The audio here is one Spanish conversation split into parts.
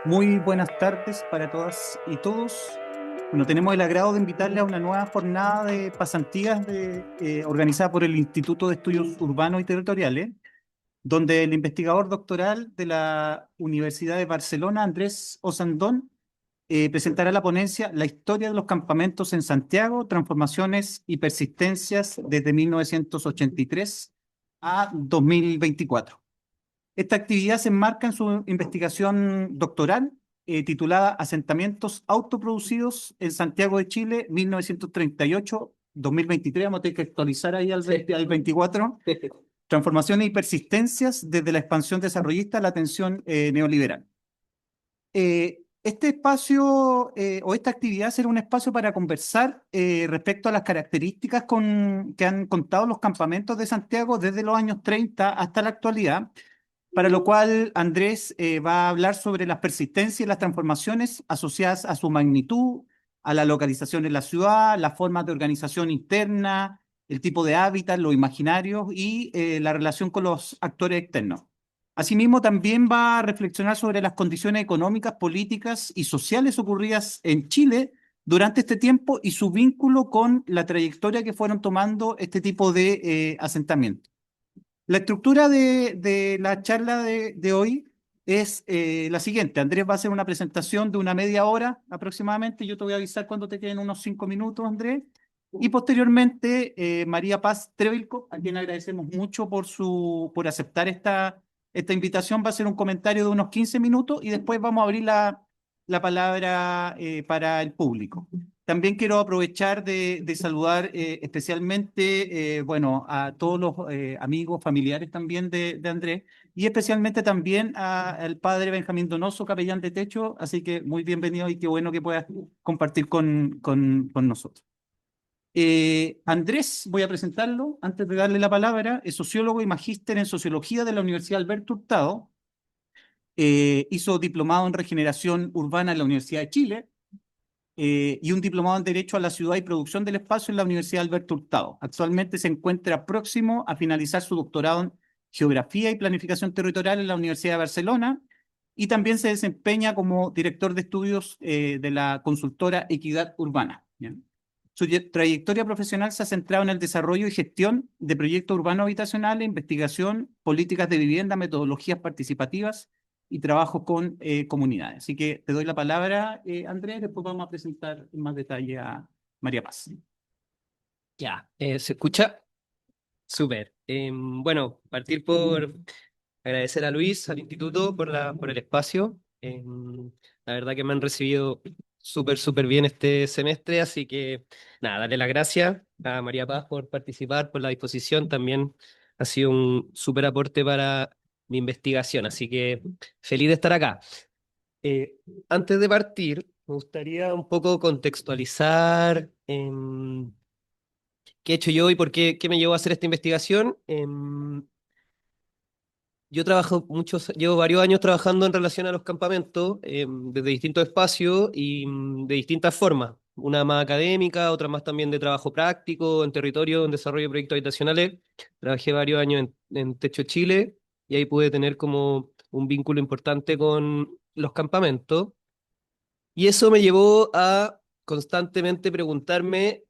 Muy buenas tardes para todas y todos. Bueno, tenemos el agrado de invitarle a una nueva jornada de pasantías organizada por el Instituto de Estudios Urbanos y Territoriales, donde el investigador doctoral de la Universidad de Barcelona, Andrés Osandón, presentará la ponencia La historia de los campamentos en Santiago, transformaciones y persistencias desde 1983 a 2024. Esta actividad se enmarca en su investigación doctoral titulada Asentamientos autoproducidos en Santiago de Chile, 1938-2023. Vamos a tener que actualizar ahí al 24. Transformaciones y persistencias desde la expansión desarrollista a la tensión neoliberal. Este espacio o esta actividad será un espacio para conversar respecto a las características que han contado los campamentos de Santiago desde los años 30 hasta la actualidad, para lo cual Andrés va a hablar sobre las persistencias y las transformaciones asociadas a su magnitud, a la localización en la ciudad, las formas de organización interna, el tipo de hábitat, los imaginarios y la relación con los actores externos. Asimismo, también va a reflexionar sobre las condiciones económicas, políticas y sociales ocurridas en Chile durante este tiempo y su vínculo con la trayectoria que fueron tomando este tipo de asentamientos. La estructura de la charla de hoy es la siguiente. Andrés va a hacer una presentación de una media hora aproximadamente. Yo te voy a avisar cuando te queden unos 5 minutos, Andrés. Y posteriormente, María Paz Trevilco, a quien agradecemos mucho por aceptar esta invitación, va a hacer un comentario de unos 15 minutos y después vamos a abrir la palabra para el público. También quiero aprovechar de saludar especialmente, bueno, a todos los amigos, familiares también de Andrés, y especialmente también al padre Benjamín Donoso, capellán de Techo, así que muy bienvenido y qué bueno que puedas compartir con nosotros. Andrés, voy a presentarlo antes de darle la palabra, es sociólogo y magíster en sociología de la Universidad Alberto Hurtado, hizo diplomado en regeneración urbana en la Universidad de Chile, y un diplomado en Derecho a la Ciudad y Producción del Espacio en la Universidad Alberto Hurtado. Actualmente se encuentra próximo a finalizar su doctorado en Geografía y Planificación Territorial en la Universidad de Barcelona y también se desempeña como director de estudios de la consultora Equidad Urbana. ¿Bien? Su trayectoria profesional se ha centrado en el desarrollo y gestión de proyectos urbanos habitacionales, investigación, políticas de vivienda, metodologías participativas y trabajo con comunidades. Así que te doy la palabra, Andrés, después vamos a presentar en más detalle a María Paz. Ya, ¿se escucha? Súper. Bueno, partir por agradecer a Luis, al instituto, por el espacio. La verdad que me han recibido súper bien este semestre, así que nada, darle las gracias a María Paz por participar, por la disposición. También ha sido un súper aporte para mi investigación, así que feliz de estar acá. Eh, Antes de partir, me gustaría un poco contextualizar. ¿Qué he hecho yo y qué me llevó a hacer esta investigación? Yo llevo varios años trabajando en relación a los campamentos, desde distintos espacios y de distintas formas. Una más académica, otra más también de trabajo práctico, en territorio, en desarrollo de proyectos habitacionales. Trabajé varios años en Techo Chile y ahí pude tener como un vínculo importante con los campamentos. Y eso me llevó a constantemente preguntarme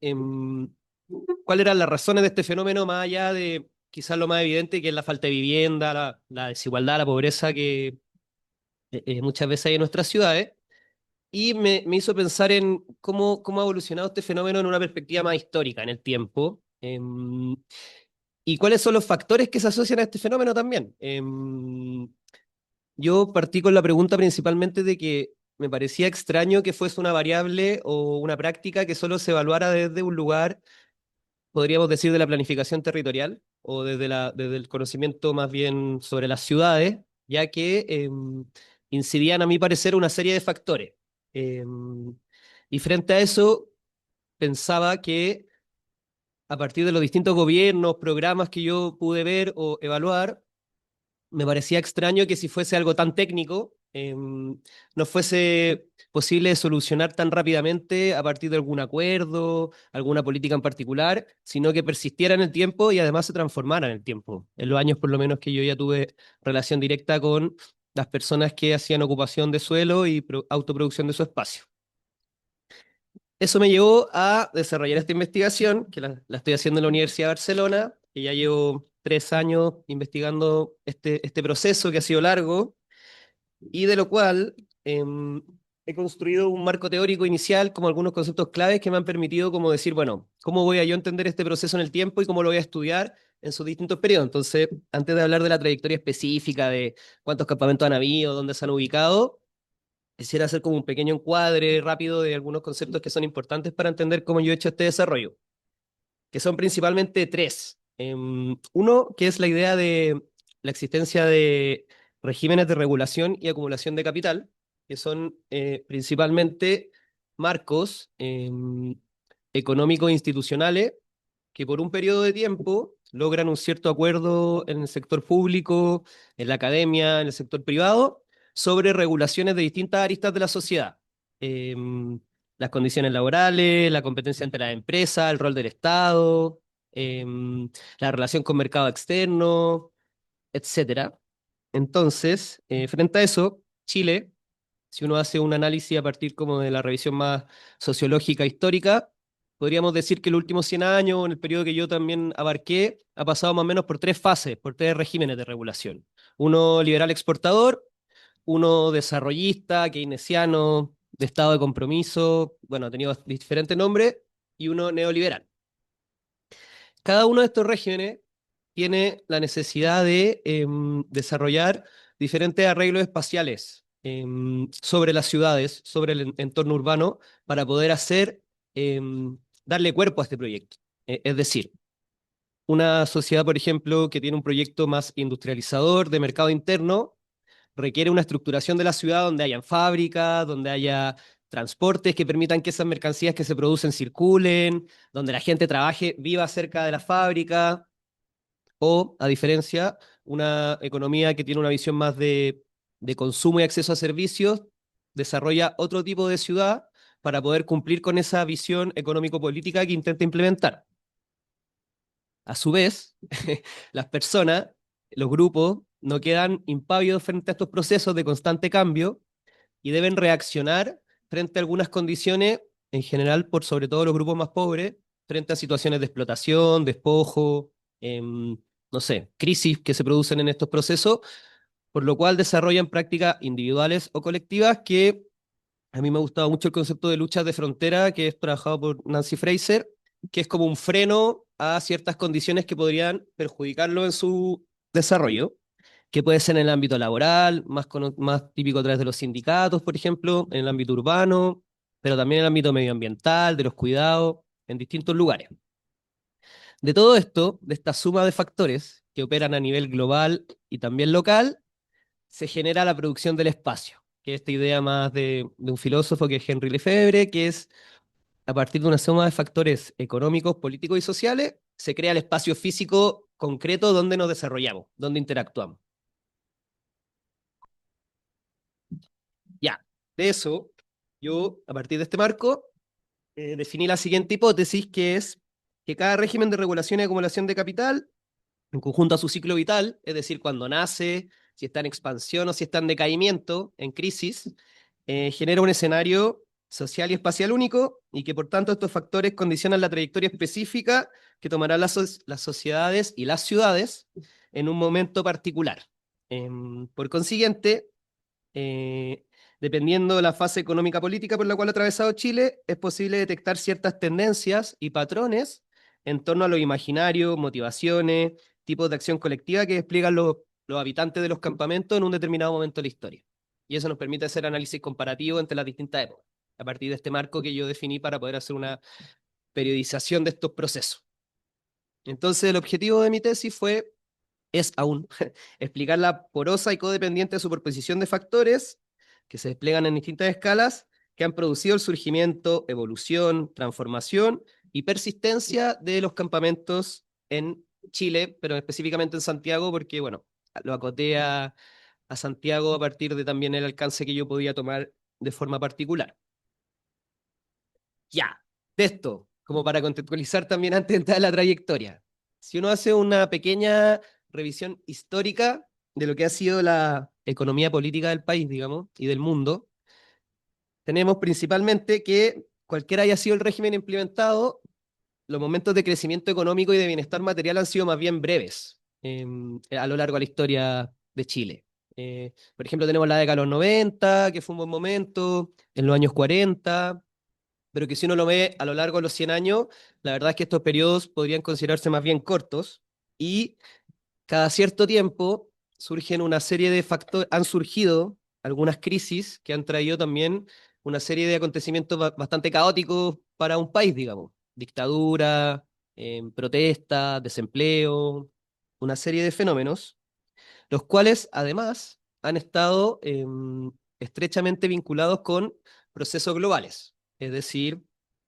cuáles eran las razones de este fenómeno, más allá de quizás lo más evidente, que es la falta de vivienda, la desigualdad, la pobreza que muchas veces hay en nuestras ciudades. Y me hizo pensar en cómo ha evolucionado este fenómeno en una perspectiva más histórica, en el tiempo. Y cuáles son los factores que se asocian a este fenómeno también. Yo partí con la pregunta principalmente de que me parecía extraño que fuese una variable o una práctica que solo se evaluara desde un lugar, podríamos decir, de la planificación territorial o desde el conocimiento más bien sobre las ciudades, ya que incidían, a mi parecer, una serie de factores. Y frente a eso, pensaba que a partir de los distintos gobiernos, programas que yo pude ver o evaluar, me parecía extraño que si fuese algo tan técnico, no fuese posible solucionar tan rápidamente a partir de algún acuerdo, alguna política en particular, sino que persistiera en el tiempo y además se transformara en el tiempo. En los años por lo menos que yo ya tuve relación directa con las personas que hacían ocupación de suelo y autoproducción de su espacio. Eso me llevó a desarrollar esta investigación, que la estoy haciendo en la Universidad de Barcelona, que ya llevo 3 años investigando este proceso que ha sido largo, y de lo cual he construido un marco teórico inicial, como algunos conceptos claves que me han permitido como decir, bueno, ¿cómo voy a yo entender este proceso en el tiempo y cómo lo voy a estudiar en sus distintos periodos? Entonces, antes de hablar de la trayectoria específica, de cuántos campamentos han habido, dónde se han ubicado, quisiera hacer como un pequeño encuadre rápido de algunos conceptos que son importantes para entender cómo yo he hecho este desarrollo, que son principalmente tres. Uno, que es la idea de la existencia de regímenes de regulación y acumulación de capital, que son principalmente marcos económicos e institucionales que por un periodo de tiempo logran un cierto acuerdo en el sector público, en la academia, en el sector privado, sobre regulaciones de distintas aristas de la sociedad. Em, las condiciones laborales, la competencia entre las empresas, el rol del Estado, la relación con mercado externo, etcétera. Entonces, frente a eso, Chile, si uno hace un análisis a partir como de la revisión más sociológica histórica, podríamos decir que los últimos 100 años, en el periodo que yo también abarqué, ha pasado más o menos por tres fases, por tres regímenes de regulación. Uno liberal exportador, uno desarrollista, keynesiano, de estado de compromiso, bueno, ha tenido diferentes nombres, y uno neoliberal. Cada uno de estos regímenes tiene la necesidad de desarrollar diferentes arreglos espaciales sobre las ciudades, sobre el entorno urbano, para poder darle cuerpo a este proyecto. Es decir, una sociedad, por ejemplo, que tiene un proyecto más industrializador de mercado interno, requiere una estructuración de la ciudad donde hayan fábricas, donde haya transportes que permitan que esas mercancías que se producen circulen, donde la gente trabaje, viva cerca de la fábrica, o, a diferencia, una economía que tiene una visión más de consumo y acceso a servicios, desarrolla otro tipo de ciudad para poder cumplir con esa visión económico-política que intenta implementar. A su vez, las personas, los grupos, no quedan impávidos frente a estos procesos de constante cambio y deben reaccionar frente a algunas condiciones, en general, por sobre todo los grupos más pobres, frente a situaciones de explotación, despojo, no sé, crisis que se producen en estos procesos, por lo cual desarrollan prácticas individuales o colectivas que a mí me ha gustado mucho el concepto de luchas de frontera, que es trabajado por Nancy Fraser, que es como un freno a ciertas condiciones que podrían perjudicarlo en su desarrollo, que puede ser en el ámbito laboral, más típico a través de los sindicatos, por ejemplo, en el ámbito urbano, pero también en el ámbito medioambiental, de los cuidados, en distintos lugares. De todo esto, de esta suma de factores que operan a nivel global y también local, se genera la producción del espacio, que es esta idea más de un filósofo que es Henri Lefebvre, que es a partir de una suma de factores económicos, políticos y sociales, se crea el espacio físico concreto donde nos desarrollamos, donde interactuamos. Ya, de eso, yo, a partir de este marco, definí la siguiente hipótesis, que es que cada régimen de regulación y acumulación de capital, en conjunto a su ciclo vital, es decir, cuando nace, si está en expansión o si está en decaimiento, en crisis, genera un escenario social y espacial único y que por tanto estos factores condicionan la trayectoria específica que tomarán las sociedades y las ciudades en un momento particular. Por consiguiente, eh, dependiendo de la fase económica política por la cual ha atravesado Chile, es posible detectar ciertas tendencias y patrones en torno a lo imaginario, motivaciones, tipos de acción colectiva que despliegan los habitantes de los campamentos en un determinado momento de la historia. Y eso nos permite hacer análisis comparativo entre las distintas épocas, a partir de este marco que yo definí para poder hacer una periodización de estos procesos. Entonces, el objetivo de mi tesis es aún explicar la porosa y codependiente superposición de factores que se desplegan en distintas escalas que han producido el surgimiento, evolución, transformación y persistencia de los campamentos en Chile, pero específicamente en Santiago, porque, bueno, lo acoté a Santiago a partir de también el alcance que yo podía tomar de forma particular. Ya, de esto, como para contextualizar también antes de entrar a la trayectoria. Si uno hace una pequeña revisión histórica, de lo que ha sido la economía política del país, digamos, y del mundo, tenemos principalmente que cualquiera haya sido el régimen implementado, los momentos de crecimiento económico y de bienestar material han sido más bien breves a lo largo de la historia de Chile. Por ejemplo, tenemos la década de los 90, que fue un buen momento, en los años 40, pero que si uno lo ve a lo largo de los 100 años, la verdad es que estos periodos podrían considerarse más bien cortos y cada cierto tiempo surgen una serie de factores, han surgido algunas crisis que han traído también una serie de acontecimientos bastante caóticos para un país, digamos. Dictadura, protesta, desempleo, una serie de fenómenos, los cuales además han estado estrechamente vinculados con procesos globales, es decir,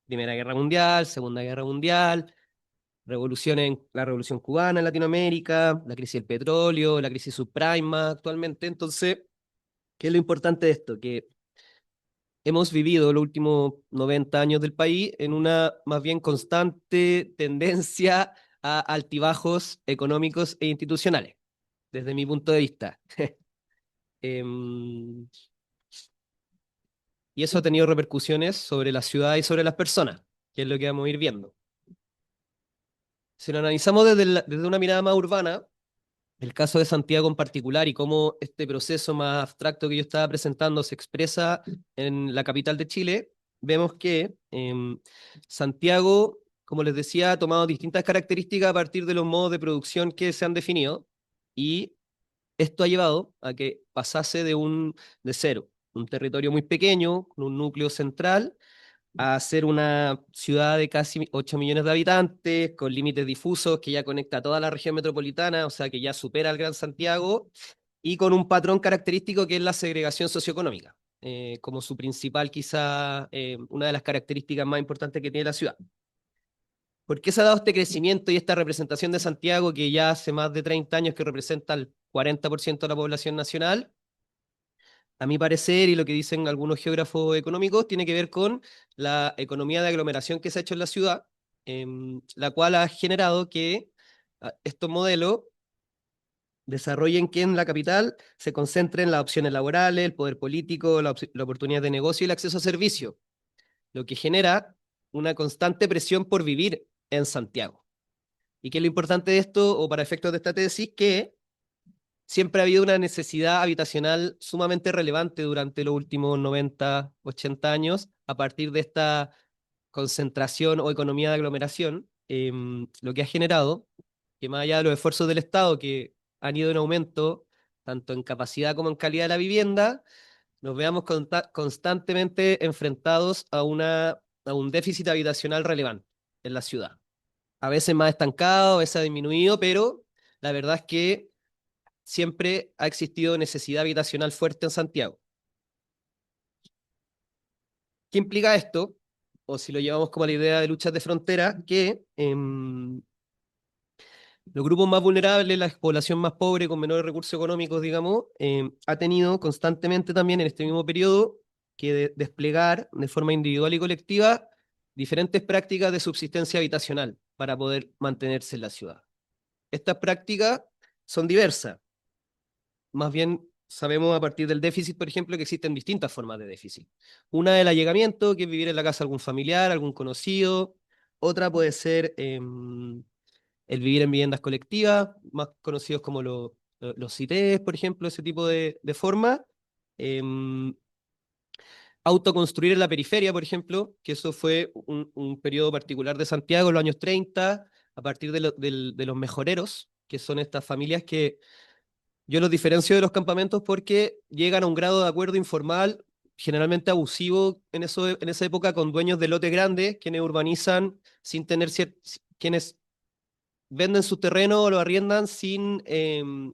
Primera Guerra Mundial, Segunda Guerra Mundial, la revolución cubana en Latinoamérica, la crisis del petróleo, la crisis subprime actualmente. Entonces, ¿qué es lo importante de esto? Que hemos vivido los últimos 90 años del país en una más bien constante tendencia a altibajos económicos e institucionales, desde mi punto de vista. Em, y eso ha tenido repercusiones sobre la ciudad y sobre las personas, que es lo que vamos a ir viendo. Si lo analizamos desde una mirada más urbana, el caso de Santiago en particular y cómo este proceso más abstracto que yo estaba presentando se expresa en la capital de Chile, vemos que Santiago, como les decía, ha tomado distintas características a partir de los modos de producción que se han definido y esto ha llevado a que pasase de cero, un territorio muy pequeño, con un núcleo central, a ser una ciudad de casi 8 millones de habitantes, con límites difusos que ya conecta toda la región metropolitana, o sea que ya supera al Gran Santiago, y con un patrón característico que es la segregación socioeconómica, como su principal, quizá, una de las características más importantes que tiene la ciudad. ¿Por qué se ha dado este crecimiento y esta representación de Santiago que ya hace más de 30 años que representa el 40% de la población nacional? A mi parecer, y lo que dicen algunos geógrafos económicos, tiene que ver con la economía de aglomeración que se ha hecho en la ciudad, la cual ha generado que estos modelos desarrollen que en la capital se concentren las opciones laborales, el poder político, la oportunidad de negocio y el acceso a servicios, lo que genera una constante presión por vivir en Santiago. ¿Y qué es lo importante de esto, o para efectos de esta tesis? Que siempre ha habido una necesidad habitacional sumamente relevante durante los últimos 90, 80 años, a partir de esta concentración o economía de aglomeración, lo que ha generado que más allá de los esfuerzos del Estado que han ido en aumento, tanto en capacidad como en calidad de la vivienda, nos veamos constantemente enfrentados a un déficit habitacional relevante en la ciudad. A veces más estancado, a veces ha disminuido, pero la verdad es que siempre ha existido necesidad habitacional fuerte en Santiago. ¿Qué implica esto? O si lo llevamos como a la idea de luchas de frontera, que los grupos más vulnerables, la población más pobre, con menores recursos económicos, digamos, ha tenido constantemente también en este mismo periodo que desplegar de forma individual y colectiva diferentes prácticas de subsistencia habitacional para poder mantenerse en la ciudad. Estas prácticas son diversas. Más bien sabemos a partir del déficit, por ejemplo, que existen distintas formas de déficit. Una es el allegamiento, que es vivir en la casa de algún familiar, algún conocido. Otra puede ser el vivir en viviendas colectivas, más conocidos como los CITES, por ejemplo, ese tipo de forma. Em, Autoconstruir en la periferia, por ejemplo, que eso fue un periodo particular de Santiago en los años 30, a partir de los mejoreros, que son estas familias que yo los diferencio de los campamentos porque llegan a un grado de acuerdo informal, generalmente abusivo en esa época, con dueños de lotes grandes, quienes urbanizan sin tener quienes venden su terreno o lo arriendan sin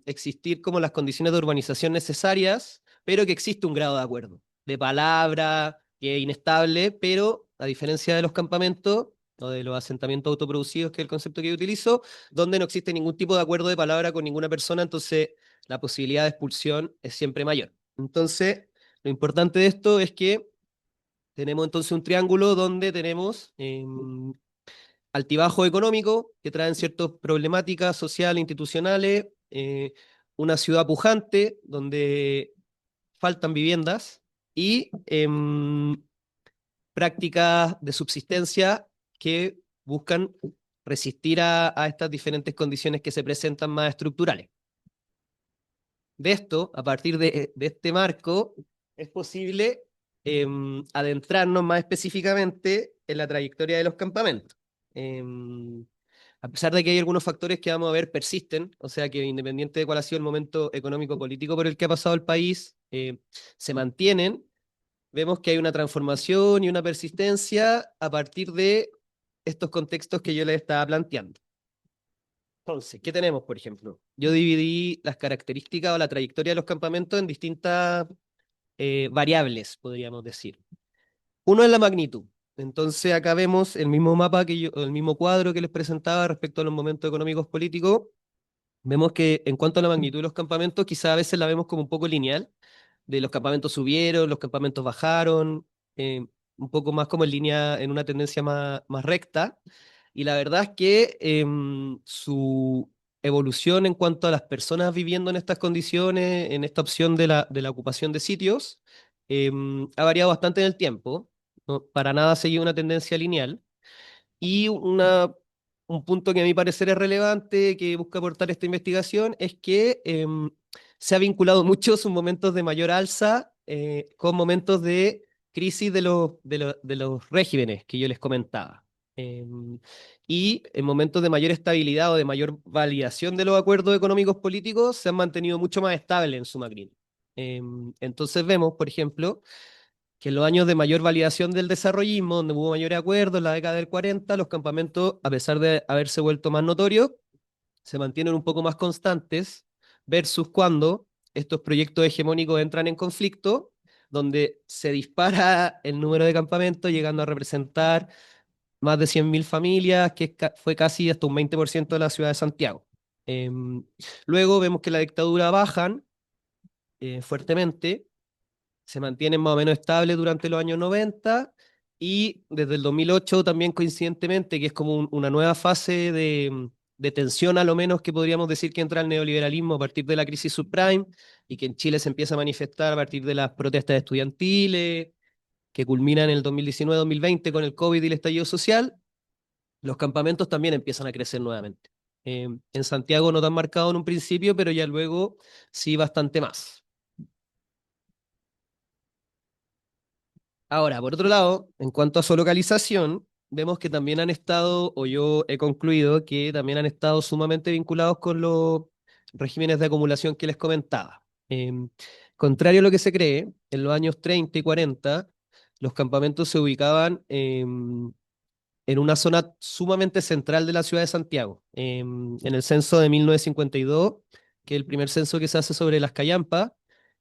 existir como las condiciones de urbanización necesarias, pero que existe un grado de acuerdo, de palabra, que es inestable, pero a diferencia de los campamentos o de los asentamientos autoproducidos, que es el concepto que yo utilizo, donde no existe ningún tipo de acuerdo de palabra con ninguna persona, entonces la posibilidad de expulsión es siempre mayor. Entonces, lo importante de esto es que tenemos entonces un triángulo donde tenemos altibajos económicos que traen ciertas problemáticas sociales, institucionales, una ciudad pujante donde faltan viviendas y prácticas de subsistencia que buscan resistir a estas diferentes condiciones que se presentan más estructurales. De esto, a partir de este marco, es posible adentrarnos más específicamente en la trayectoria de los campamentos. A pesar de que hay algunos factores que vamos a ver persisten, o sea que independiente de cuál ha sido el momento económico-político por el que ha pasado el país, se mantienen, vemos que hay una transformación y una persistencia a partir de estos contextos que yo les estaba planteando. Entonces, ¿qué tenemos, por ejemplo? Yo dividí las características o la trayectoria de los campamentos en distintas variables, podríamos decir. Uno es la magnitud. Entonces, acá vemos el mismo mapa el mismo cuadro que les presentaba respecto a los momentos económicos políticos. Vemos que en cuanto a la magnitud de los campamentos, quizá a veces la vemos como un poco lineal, de los campamentos subieron, los campamentos bajaron, un poco más como en línea, en una tendencia más recta. Y la verdad es que su evolución en cuanto a las personas viviendo en estas condiciones, en esta opción de la ocupación de sitios, ha variado bastante en el tiempo. No, para nada seguido una tendencia lineal. Y un punto que a mi parecer es relevante, que busca aportar esta investigación, es que se ha vinculado mucho sus momentos de mayor alza con momentos de crisis de los regímenes que yo les comentaba. Y en momentos de mayor estabilidad o de mayor validación de los acuerdos económicos políticos se han mantenido mucho más estables en su magnitud. Entonces vemos, por ejemplo, que en los años de mayor validación del desarrollismo, donde hubo mayores acuerdos, en la década del 40, los campamentos, a pesar de haberse vuelto más notorios, se mantienen un poco más constantes, versus cuando estos proyectos hegemónicos entran en conflicto, donde se dispara el número de campamentos, llegando a representar más de 100.000 familias, que fue casi hasta un 20% de la ciudad de Santiago. Luego vemos que la dictadura bajan fuertemente, se mantienen más o menos estables durante los años 90 y desde el 2008 también coincidentemente, que es como una nueva fase de tensión a lo menos que podríamos decir que entra el neoliberalismo a partir de la crisis subprime y que en Chile se empieza a manifestar a partir de las protestas estudiantiles que culminan en el 2019-2020 con el COVID y el estallido social, los campamentos también empiezan a crecer nuevamente. En Santiago no tan marcado en un principio, pero ya luego sí bastante más. Ahora, por otro lado, en cuanto a su localización, vemos que también han estado, o yo he concluido que también han estado sumamente vinculados con los regímenes de acumulación que les comentaba. Contrario a lo que se cree, en los años 30 y 40, los campamentos se ubicaban en una zona sumamente central de la ciudad de Santiago. En el censo de 1952, que es el primer censo que se hace sobre las callampas,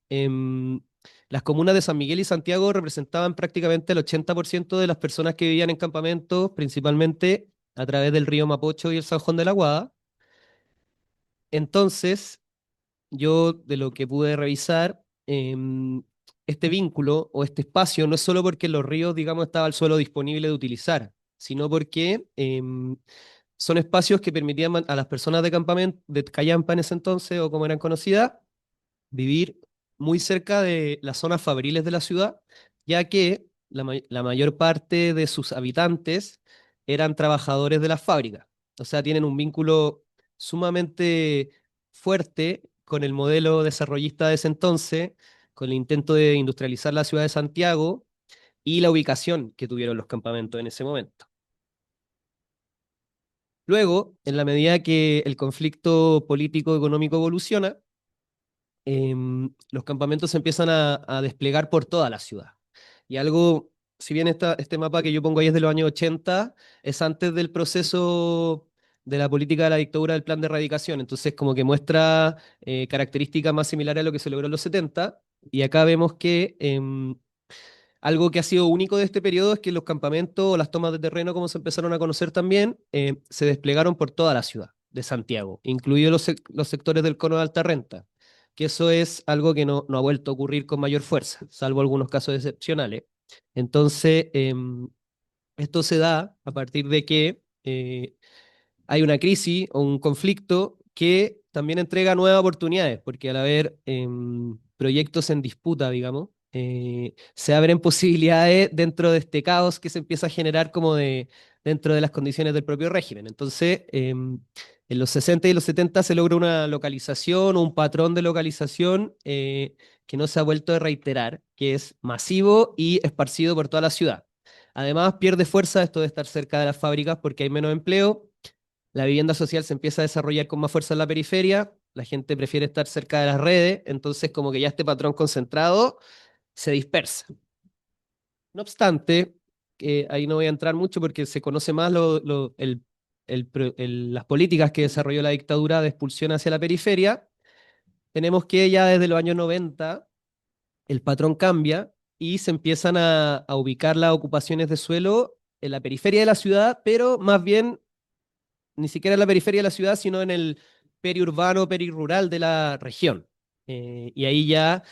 em, las comunas de San Miguel y Santiago representaban prácticamente el 80% de las personas que vivían en campamentos, principalmente a través del río Mapocho y el San Juan de la Guada. Entonces, yo de lo que pude revisar, este vínculo o este espacio no es solo porque en los ríos, digamos, estaba el suelo disponible de utilizar, sino porque son espacios que permitían a las personas de campamento, de Callampa en ese entonces, o como eran conocidas, vivir muy cerca de las zonas fabriles de la ciudad, ya que la mayor parte de sus habitantes eran trabajadores de las fábricas. O sea, tienen un vínculo sumamente fuerte con el modelo desarrollista de ese entonces, con el intento de industrializar la ciudad de Santiago y la ubicación que tuvieron los campamentos en ese momento. Luego, en la medida que el conflicto político-económico evoluciona, los campamentos se empiezan a desplegar por toda la ciudad. Y algo, si bien este mapa que yo pongo ahí es de los años 80, es antes del proceso de la política de la dictadura del plan de erradicación. Entonces, como que muestra características más similares a lo que se logró en los 70. Y acá vemos que algo que ha sido único de este periodo es que los campamentos o las tomas de terreno, como se empezaron a conocer también, se desplegaron por toda la ciudad de Santiago, incluidos los sectores del cono de alta renta, que eso es algo que no ha vuelto a ocurrir con mayor fuerza, salvo algunos casos excepcionales. Entonces, esto se da a partir de que hay una crisis o un conflicto que también entrega nuevas oportunidades, porque al haber proyectos en disputa, digamos, se abren posibilidades dentro de este caos que se empieza a generar como dentro de las condiciones del propio régimen. Entonces, en los 60 y los 70 se logra una localización, un patrón de localización que no se ha vuelto a reiterar, que es masivo y esparcido por toda la ciudad. Además, pierde fuerza esto de estar cerca de las fábricas porque hay menos empleo, la vivienda social se empieza a desarrollar con más fuerza en la periferia, la gente prefiere estar cerca de las redes, entonces como que ya este patrón concentrado se dispersa. No obstante, ahí no voy a entrar mucho porque se conoce más las políticas que desarrolló la dictadura de expulsión hacia la periferia. Tenemos que ya desde los años 90 el patrón cambia y se empiezan a ubicar las ocupaciones de suelo en la periferia de la ciudad, pero más bien ni siquiera en la periferia de la ciudad, sino en el periurbano, perirural de la región. Y ahí ya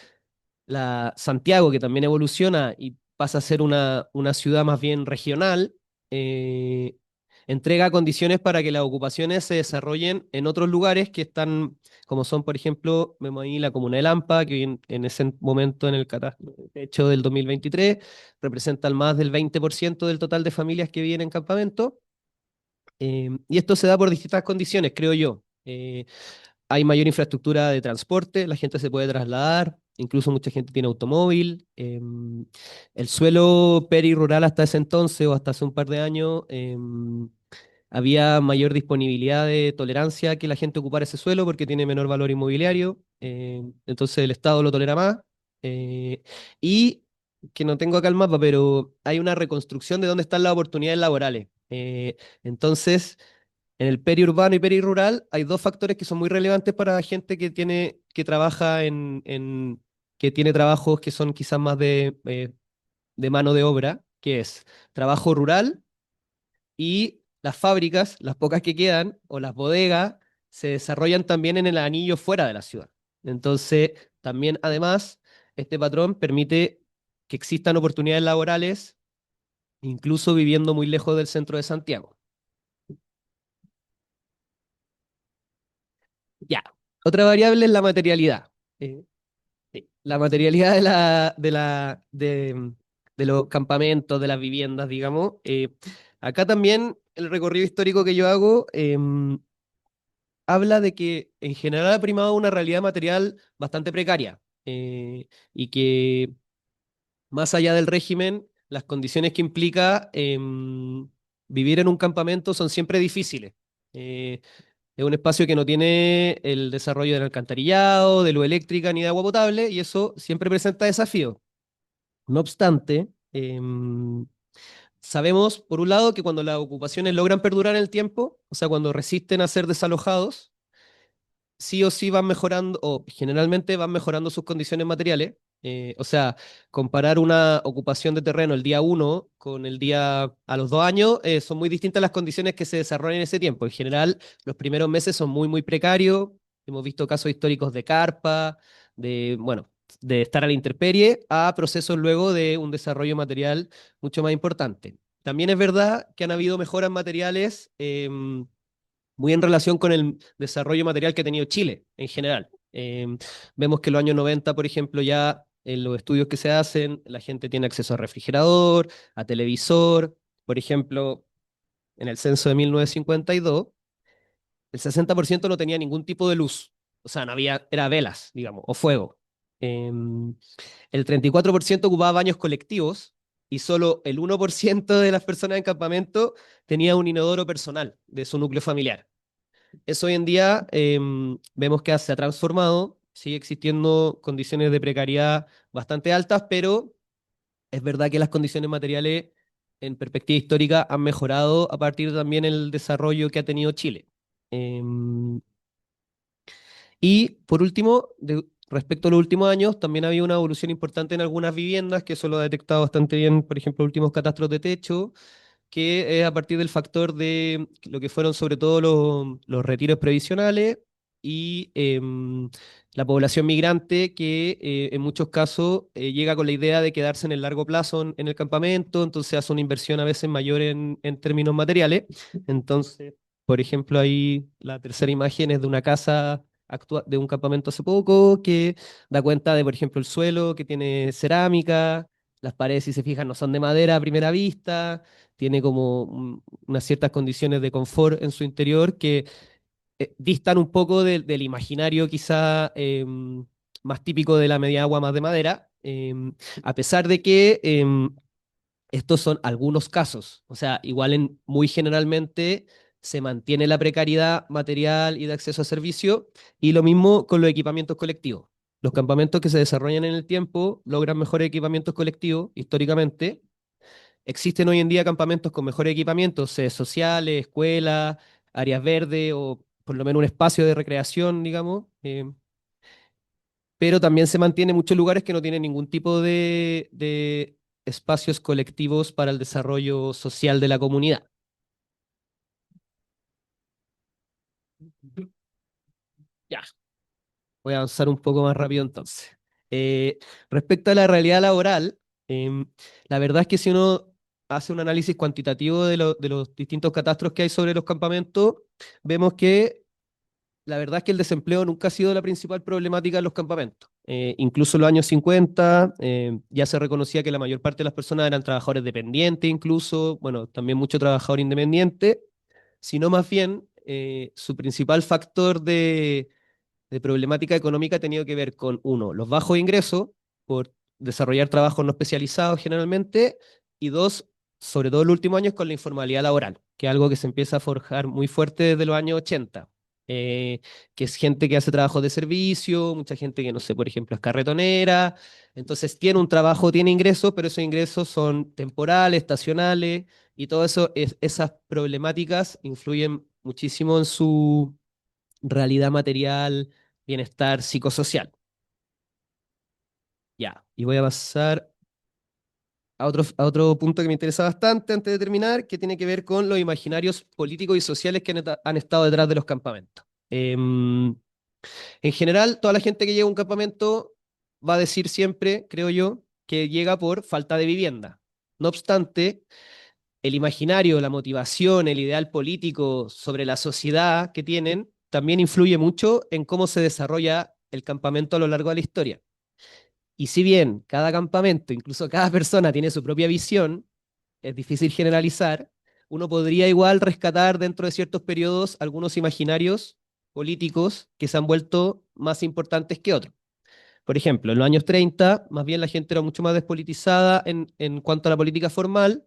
Santiago, que también evoluciona y pasa a ser una ciudad más bien regional, eh, entrega condiciones para que las ocupaciones se desarrollen en otros lugares que están, como son, por ejemplo, vemos ahí la comuna de Lampa, que en ese momento en el catastro hecho del 2023 representan más del 20% del total de familias que viven en campamento. Y esto se da por distintas condiciones, creo yo. Hay mayor infraestructura de transporte, la gente se puede trasladar, incluso mucha gente tiene automóvil. El suelo perirural hasta ese entonces o hasta hace un par de años había mayor disponibilidad de tolerancia que la gente ocupara ese suelo porque tiene menor valor inmobiliario, entonces el Estado lo tolera más. Y que no tengo acá el mapa, pero hay una reconstrucción de dónde están las oportunidades laborales. Entonces, en el periurbano y perirural hay dos factores que son muy relevantes para gente que trabaja que tiene trabajos que son quizás más de mano de obra, que es trabajo rural y las fábricas, las pocas que quedan, o las bodegas, se desarrollan también en el anillo fuera de la ciudad. Entonces, también además, este patrón permite que existan oportunidades laborales, incluso viviendo muy lejos del centro de Santiago. Ya. Otra variable es la materialidad. Eh, sí, la materialidad de los campamentos, de las viviendas, digamos. Acá también el recorrido histórico que yo hago habla de que en general ha primado una realidad material bastante precaria y que más allá del régimen, las condiciones que implica vivir en un campamento son siempre difíciles. Eh, es un espacio que no tiene el desarrollo del alcantarillado, de luz eléctrica ni de agua potable, y eso siempre presenta desafíos. No obstante, sabemos, por un lado, que cuando las ocupaciones logran perdurar en el tiempo, o sea, cuando resisten a ser desalojados, sí o sí van mejorando, o generalmente van mejorando sus condiciones materiales. O sea, comparar una ocupación de terreno el día uno con el día a los 2 años, son muy distintas las condiciones que se desarrollan en ese tiempo. En general, los primeros meses son muy, muy precarios. Hemos visto casos históricos de carpa, bueno, de estar a la intemperie, a procesos luego de un desarrollo material mucho más importante. También es verdad que han habido mejoras materiales muy en relación con el desarrollo material que ha tenido Chile en general. Vemos que en los años 90, por ejemplo, ya en los estudios que se hacen, la gente tiene acceso a refrigerador, a televisor. Por ejemplo, en el censo de 1952, el 60% no tenía ningún tipo de luz. O sea, no había, era velas, digamos, o fuego. El 34% ocupaba baños colectivos y solo el 1% de las personas en campamento tenía un inodoro personal de su núcleo familiar. Eso hoy en día vemos que se ha transformado, sigue existiendo condiciones de precariedad bastante altas, pero es verdad que las condiciones materiales en perspectiva histórica han mejorado a partir también del desarrollo que ha tenido Chile. Em, y por último, respecto a los últimos años, también ha habido una evolución importante en algunas viviendas, que eso lo ha detectado bastante bien, por ejemplo, los últimos catastros de techo, que es a partir del factor de lo que fueron sobre todo los retiros previsionales y la población migrante que en muchos casos llega con la idea de quedarse en el largo plazo en el campamento, entonces hace una inversión a veces mayor en términos materiales. Entonces, por ejemplo, ahí la tercera imagen es de una casa de un campamento hace poco que da cuenta de, por ejemplo, el suelo que tiene cerámica, las paredes, si se fijan, no son de madera a primera vista, tiene como unas ciertas condiciones de confort en su interior que distan un poco del imaginario quizá más típico de la media agua más de madera, a pesar de que estos son algunos casos. O sea, igual muy generalmente se mantiene la precariedad material y de acceso a servicio, y lo mismo con los equipamientos colectivos. Los campamentos que se desarrollan en el tiempo logran mejores equipamientos colectivos históricamente. Existen hoy en día campamentos con mejores equipamientos, sedes sociales, escuelas, áreas verdes o por lo menos un espacio de recreación, digamos. Pero también se mantiene muchos lugares que no tienen ningún tipo de espacios colectivos para el desarrollo social de la comunidad. Ya, voy a avanzar un poco más rápido entonces. Eh, Respecto a la realidad laboral, em, la verdad es que si uno hace un análisis cuantitativo de los distintos catastros que hay sobre los campamentos, vemos que la verdad es que el desempleo nunca ha sido la principal problemática en los campamentos. Incluso en los años 50 ya se reconocía que la mayor parte de las personas eran trabajadores dependientes, incluso, bueno, también mucho trabajador independiente, sino más bien su principal factor de problemática económica ha tenido que ver con, uno, los bajos ingresos por desarrollar trabajos no especializados generalmente, y dos, sobre todo en los últimos años, con la informalidad laboral, que es algo que se empieza a forjar muy fuerte desde los años 80, eh, que es gente que hace trabajos de servicio, mucha gente que, no sé, por ejemplo, es carretonera, entonces tiene un trabajo, tiene ingresos, pero esos ingresos son temporales, estacionales, y todo eso, esas problemáticas influyen muchísimo en su realidad material, bienestar psicosocial. Ya, y voy a pasar a otro punto que me interesa bastante antes de terminar, que tiene que ver con los imaginarios políticos y sociales que han estado detrás de los campamentos. En general, toda la gente que llega a un campamento va a decir siempre, creo yo, que llega por falta de vivienda. No obstante, el imaginario, la motivación, el ideal político sobre la sociedad que tienen, también influye mucho en cómo se desarrolla el campamento a lo largo de la historia. Y si bien cada campamento, incluso cada persona tiene su propia visión, es difícil generalizar, uno podría igual rescatar dentro de ciertos periodos algunos imaginarios políticos que se han vuelto más importantes que otros. Por ejemplo, en los años 30, más bien la gente era mucho más despolitizada en cuanto a la política formal,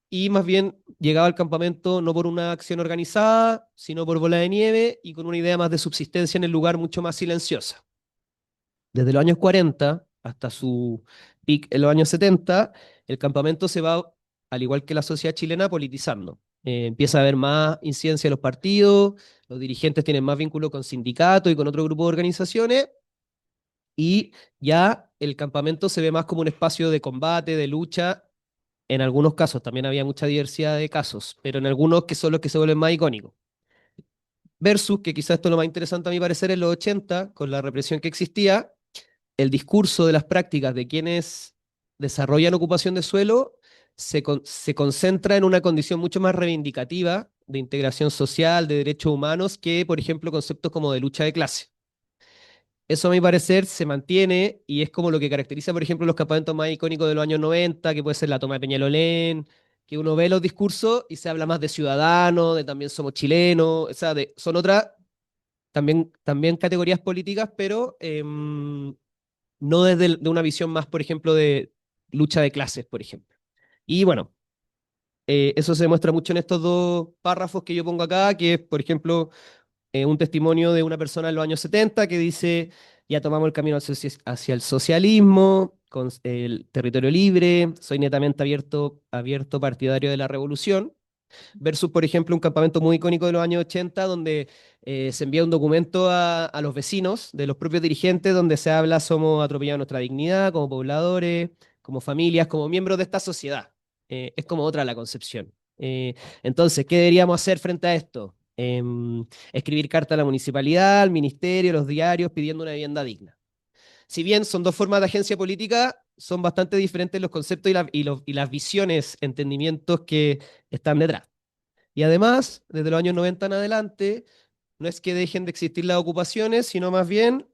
y más bien llegaba al campamento no por una acción organizada, sino por bola de nieve y con una idea más de subsistencia en el lugar mucho más silenciosa. Desde los años 40 hasta su peak en los años 70, el campamento se va, al igual que la sociedad chilena, politizando. Empieza a haber más incidencia de los partidos, los dirigentes tienen más vínculo con sindicatos y con otro grupo de organizaciones, y ya el campamento se ve más como un espacio de combate, de lucha. En algunos casos también había mucha diversidad de casos, pero en algunos que son los que se vuelven más icónicos. Versus, que quizás esto es lo más interesante a mi parecer, en los 80, con la represión que existía, el discurso de las prácticas de quienes desarrollan ocupación de suelo se concentra en una condición mucho más reivindicativa de integración social, de derechos humanos, que, por ejemplo, conceptos como de lucha de clase. Eso, a mi parecer, se mantiene y es como lo que caracteriza, por ejemplo, los campamentos más icónicos de los años 90, que puede ser la toma de Peñalolén, que uno ve los discursos y se habla más de ciudadanos, de también somos chilenos, o sea, son otras también categorías políticas, pero no desde de una visión más, por ejemplo, de lucha de clases, por ejemplo. Y bueno, eso se demuestra mucho en estos dos párrafos que yo pongo acá, que es, por ejemplo, un testimonio de una persona en los años 70 que dice, ya tomamos el camino hacia el socialismo, con el territorio libre, soy netamente abierto partidario de la revolución, versus, por ejemplo, un campamento muy icónico de los años 80 donde se envía un documento a los vecinos de los propios dirigentes donde se habla, somos atropellados de nuestra dignidad como pobladores, como familias, como miembros de esta sociedad. Es como otra la concepción. Entonces, ¿qué deberíamos hacer frente a esto? Escribir carta a la municipalidad, al ministerio, a los diarios, pidiendo una vivienda digna. Si bien son dos formas de agencia política, son bastante diferentes los conceptos y las visiones, entendimientos que están detrás. Y además, desde los años 90 en adelante, no es que dejen de existir las ocupaciones, sino más bien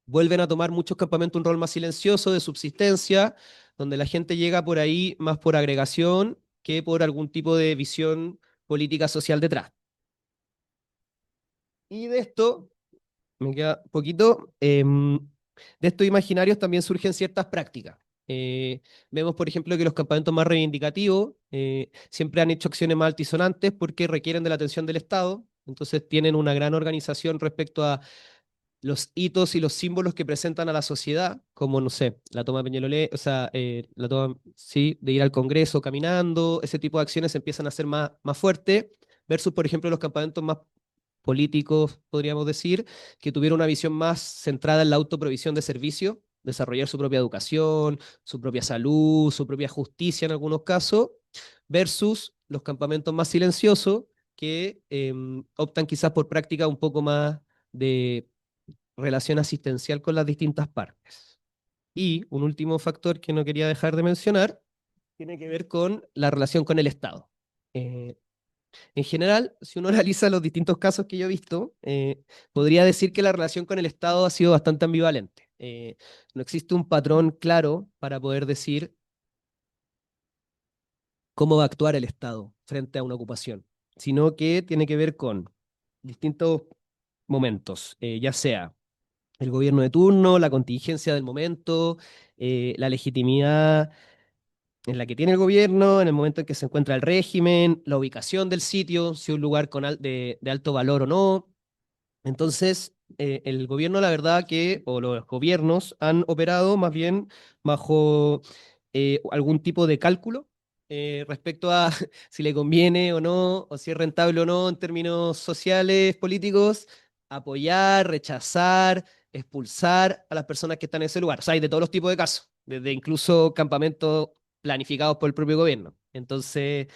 vuelven a tomar muchos campamentos un rol más silencioso de subsistencia, donde la gente llega por ahí más por agregación que por algún tipo de visión política social detrás. Y de esto, me queda poquito, de estos imaginarios también surgen ciertas prácticas. Vemos, por ejemplo, que los campamentos más reivindicativos siempre han hecho acciones más altisonantes porque requieren de la atención del Estado, entonces tienen una gran organización respecto a los hitos y los símbolos que presentan a la sociedad, como, no sé, la toma de Peñalolén, o sea, la toma, sí, de ir al Congreso caminando, ese tipo de acciones empiezan a ser más fuertes, versus, por ejemplo, los campamentos más políticos, podríamos decir, que tuvieron una visión más centrada en la autoprovisión de servicios, desarrollar su propia educación, su propia salud, su propia justicia en algunos casos, versus los campamentos más silenciosos que optan quizás por prácticas un poco más de relación asistencial con las distintas partes. Y un último factor que no quería dejar de mencionar tiene que ver con la relación con el Estado. Eh, en general, si uno analiza los distintos casos que yo he visto, podría decir que la relación con el Estado ha sido bastante ambivalente. No existe un patrón claro para poder decir cómo va a actuar el Estado frente a una ocupación, sino que tiene que ver con distintos momentos, ya sea el gobierno de turno, la contingencia del momento, la legitimidad en la que tiene el gobierno, en el momento en que se encuentra el régimen, la ubicación del sitio, si es un lugar de alto valor o no. Entonces, el gobierno, la verdad que, o los gobiernos han operado más bien bajo algún tipo de cálculo respecto a si le conviene o no, o si es rentable o no en términos sociales, políticos, apoyar, rechazar, expulsar a las personas que están en ese lugar. O sea, hay de todos los tipos de casos, desde incluso campamentos planificados por el propio gobierno. Entonces,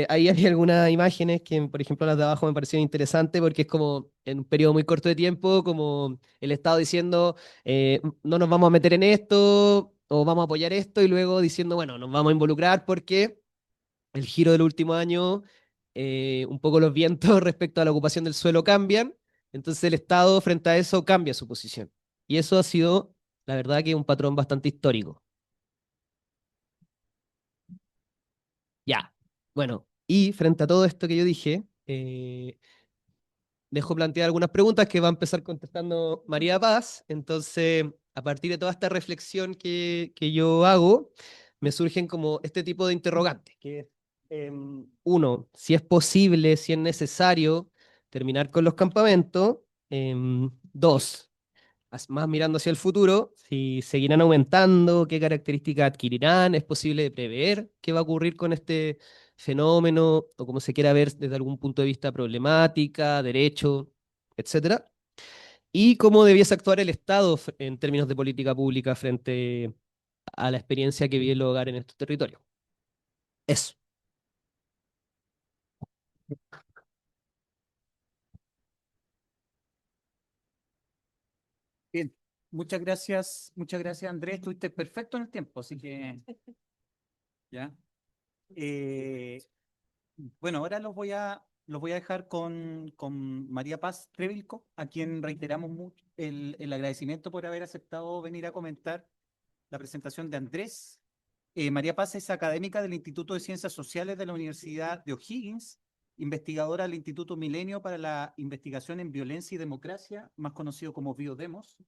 ahí hay algunas imágenes que, por ejemplo, las de abajo me parecieron interesantes porque es como en un periodo muy corto de tiempo, como el Estado diciendo, no nos vamos a meter en esto o vamos a apoyar esto y luego diciendo, bueno, nos vamos a involucrar porque el giro del último año, un poco los vientos respecto a la ocupación del suelo cambian, entonces el Estado frente a eso cambia su posición. Y eso ha sido, la verdad, que un patrón bastante histórico. Ya, bueno, y frente a todo esto que yo dije, dejo plantear algunas preguntas que va a empezar contestando María Paz. Entonces, a partir de toda esta reflexión que yo hago, me surgen como este tipo de interrogantes, que es, uno, si es posible, si es necesario terminar con los campamentos. Dos, más mirando hacia el futuro, si seguirán aumentando, qué características adquirirán, es posible prever qué va a ocurrir con este fenómeno o como se quiera ver desde algún punto de vista problemática, derecho, etcétera. Y cómo debiese actuar el Estado en términos de política pública frente a la experiencia que vive el hogar en estos territorios. Eso. Bien, muchas gracias Andrés, estuviste perfecto en el tiempo, así que ya. Eh, bueno, ahora los voy a dejar con María Paz Trevilco, a quien reiteramos mucho el agradecimiento por haber aceptado venir a comentar la presentación de Andrés. María Paz es académica del Instituto de Ciencias Sociales de la Universidad de O'Higgins, investigadora del Instituto Milenio para la Investigación en Violencia y Democracia, más conocido como Biodemos,